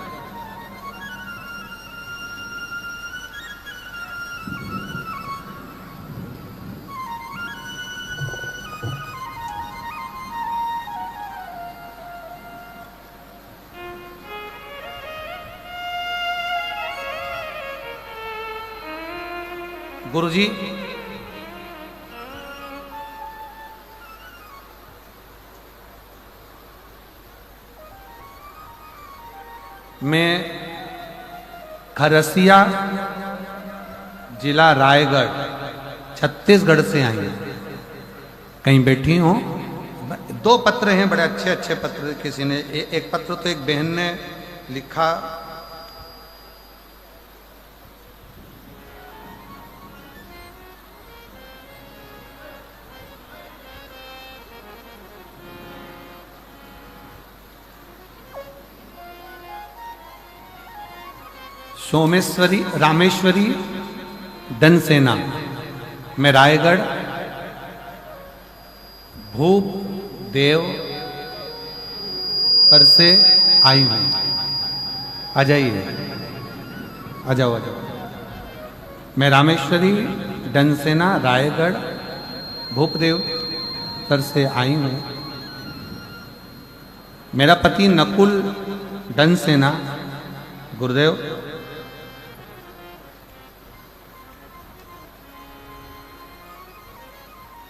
गुरुजी, मैं खरसिया जिला रायगढ़ छत्तीसगढ़ से आई हूं। कहीं बैठी हूं। दो पत्र हैं, बड़े अच्छे अच्छे पत्र। किसी ने एक पत्र तो एक बहन ने लिखा, सोमेश्वरी रामेश्वरी डनसेना में रायगढ़ भूप देव पर से आई हूं। आ जाइए, आ जाओ, आ जाओ। मैं रामेश्वरी डनसेना रायगढ़ भूपदेव पर से आई हूं। मेरा पति नकुल डनसेना, गुरुदेव,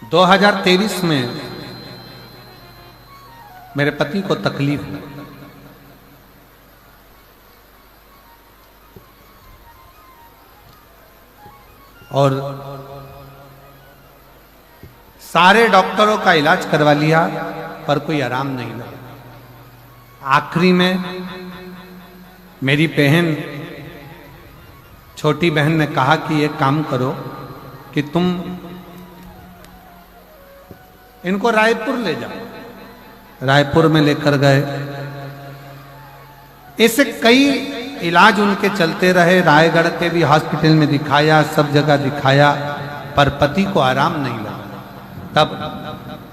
2023 में मेरे पति को तकलीफ हुई और सारे डॉक्टरों का इलाज करवा लिया पर कोई आराम नहीं लगा। आखिरी में मेरी बहन, छोटी बहन ने कहा कि एक काम करो कि तुम इनको रायपुर ले जाओ। रायपुर में लेकर गए। ऐसे कई इलाज उनके चलते रहे। रायगढ़ के भी हॉस्पिटल में दिखाया, सब जगह दिखाया, पर पति को आराम नहीं लगा। तब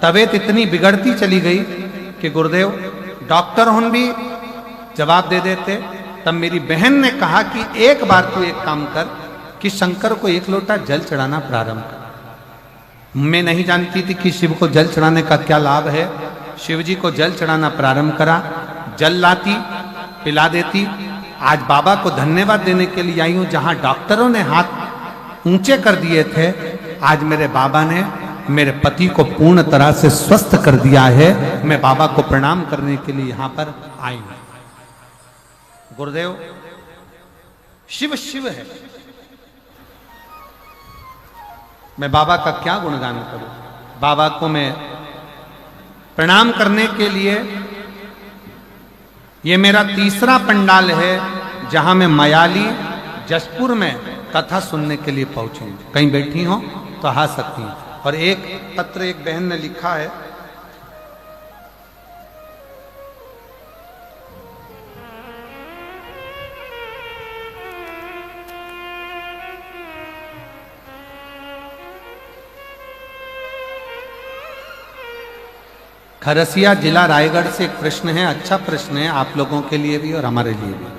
तबीयत इतनी बिगड़ती चली गई कि गुरुदेव डॉक्टर हम भी जवाब दे देते। तब मेरी बहन ने कहा कि एक बार तू एक काम कर कि शंकर को एक लोटा जल चढ़ाना प्रारंभ कर। मैं नहीं जानती थी कि शिव को जल चढ़ाने का क्या लाभ है। शिव जी को जल चढ़ाना प्रारंभ करा, जल लाती, पिला देती। आज बाबा को धन्यवाद देने के लिए आई हूं, जहां डॉक्टरों ने हाथ ऊंचे कर दिए थे, आज मेरे बाबा ने मेरे पति को पूर्ण तरह से स्वस्थ कर दिया है। मैं बाबा को प्रणाम करने के लिए यहां पर आई हूं। गुरुदेव, शिव शिव है। मैं बाबा का क्या गुणगान करूं। बाबा को मैं प्रणाम करने के लिए, ये मेरा तीसरा पंडाल है जहां मैं मयाली जसपुर में कथा सुनने के लिए पहुंची हूं। कहीं बैठी हो तो आ सकती हूं। और एक पत्र एक बहन ने लिखा है, खरसिया जिला रायगढ़ से एक प्रश्न है। अच्छा प्रश्न है आप लोगों के लिए भी और हमारे लिए भी।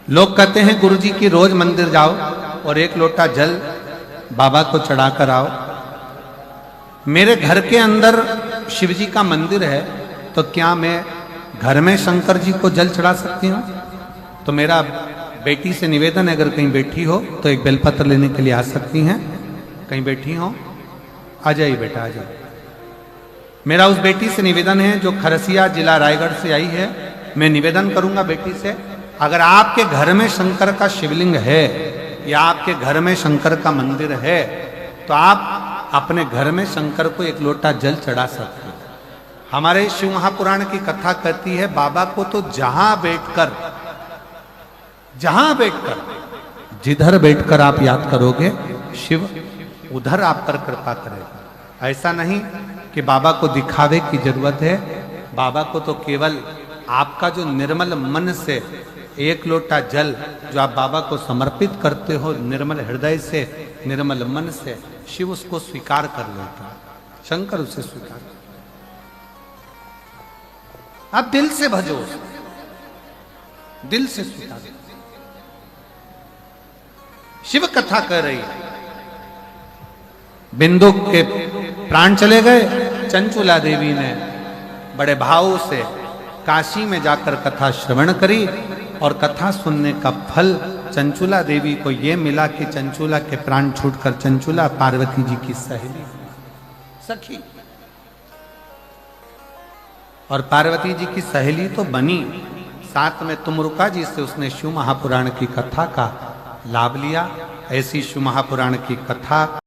लोग कहते हैं गुरुजी की रोज मंदिर जाओ और एक लोटा जल बाबा को चढ़ा कर आओ। मेरे घर के अंदर शिव जी का मंदिर है, तो क्या मैं घर में शंकर जी को जल चढ़ा सकती हूँ? तो मेरा बेटी से निवेदन है, अगर कहीं बैठी हो तो एक बेलपत्र लेने के लिए आ सकती हैं। कहीं बैठी हो, आ जाइए बेटा, आ जाइए। मेरा उस बेटी से निवेदन है जो खरसिया जिला रायगढ़ से आई है, मैं निवेदन करूंगा बेटी से, अगर आपके घर में शंकर का शिवलिंग है या आपके घर में शंकर का मंदिर है तो आप अपने घर में शंकर को एक लोटा जल चढ़ा सकते हो। हमारे शिव महापुराण की कथा कहती है बाबा को तो जहां बैठकर जिधर बैठकर आप याद करोगे शिव उधर आप पर कृपा करेगा। ऐसा नहीं कि बाबा को दिखावे की जरूरत है, बाबा को तो केवल आपका जो निर्मल मन से एक लोटा जल जो आप बाबा को समर्पित करते हो निर्मल हृदय से, निर्मल मन से, शिव उसको स्वीकार कर लेता है, शंकर उसे स्वीकार कर। आप दिल से भजो, दिल से स्वीकार। शिव कथा कर रही है, बिंदु के प्राण चले गए, चंचुला देवी ने बड़े भाव से काशी में जाकर कथा श्रवण करी और कथा सुनने का फल चंचुला देवी को यह मिला कि चंचुला के प्राण छूटकर चंचुला पार्वती जी की सहेली सखी, और पार्वती जी की सहेली तो बनी, साथ में तुमरुका जी से उसने शिव महापुराण की कथा का लाभ लिया। ऐसी शिव महापुराण की कथा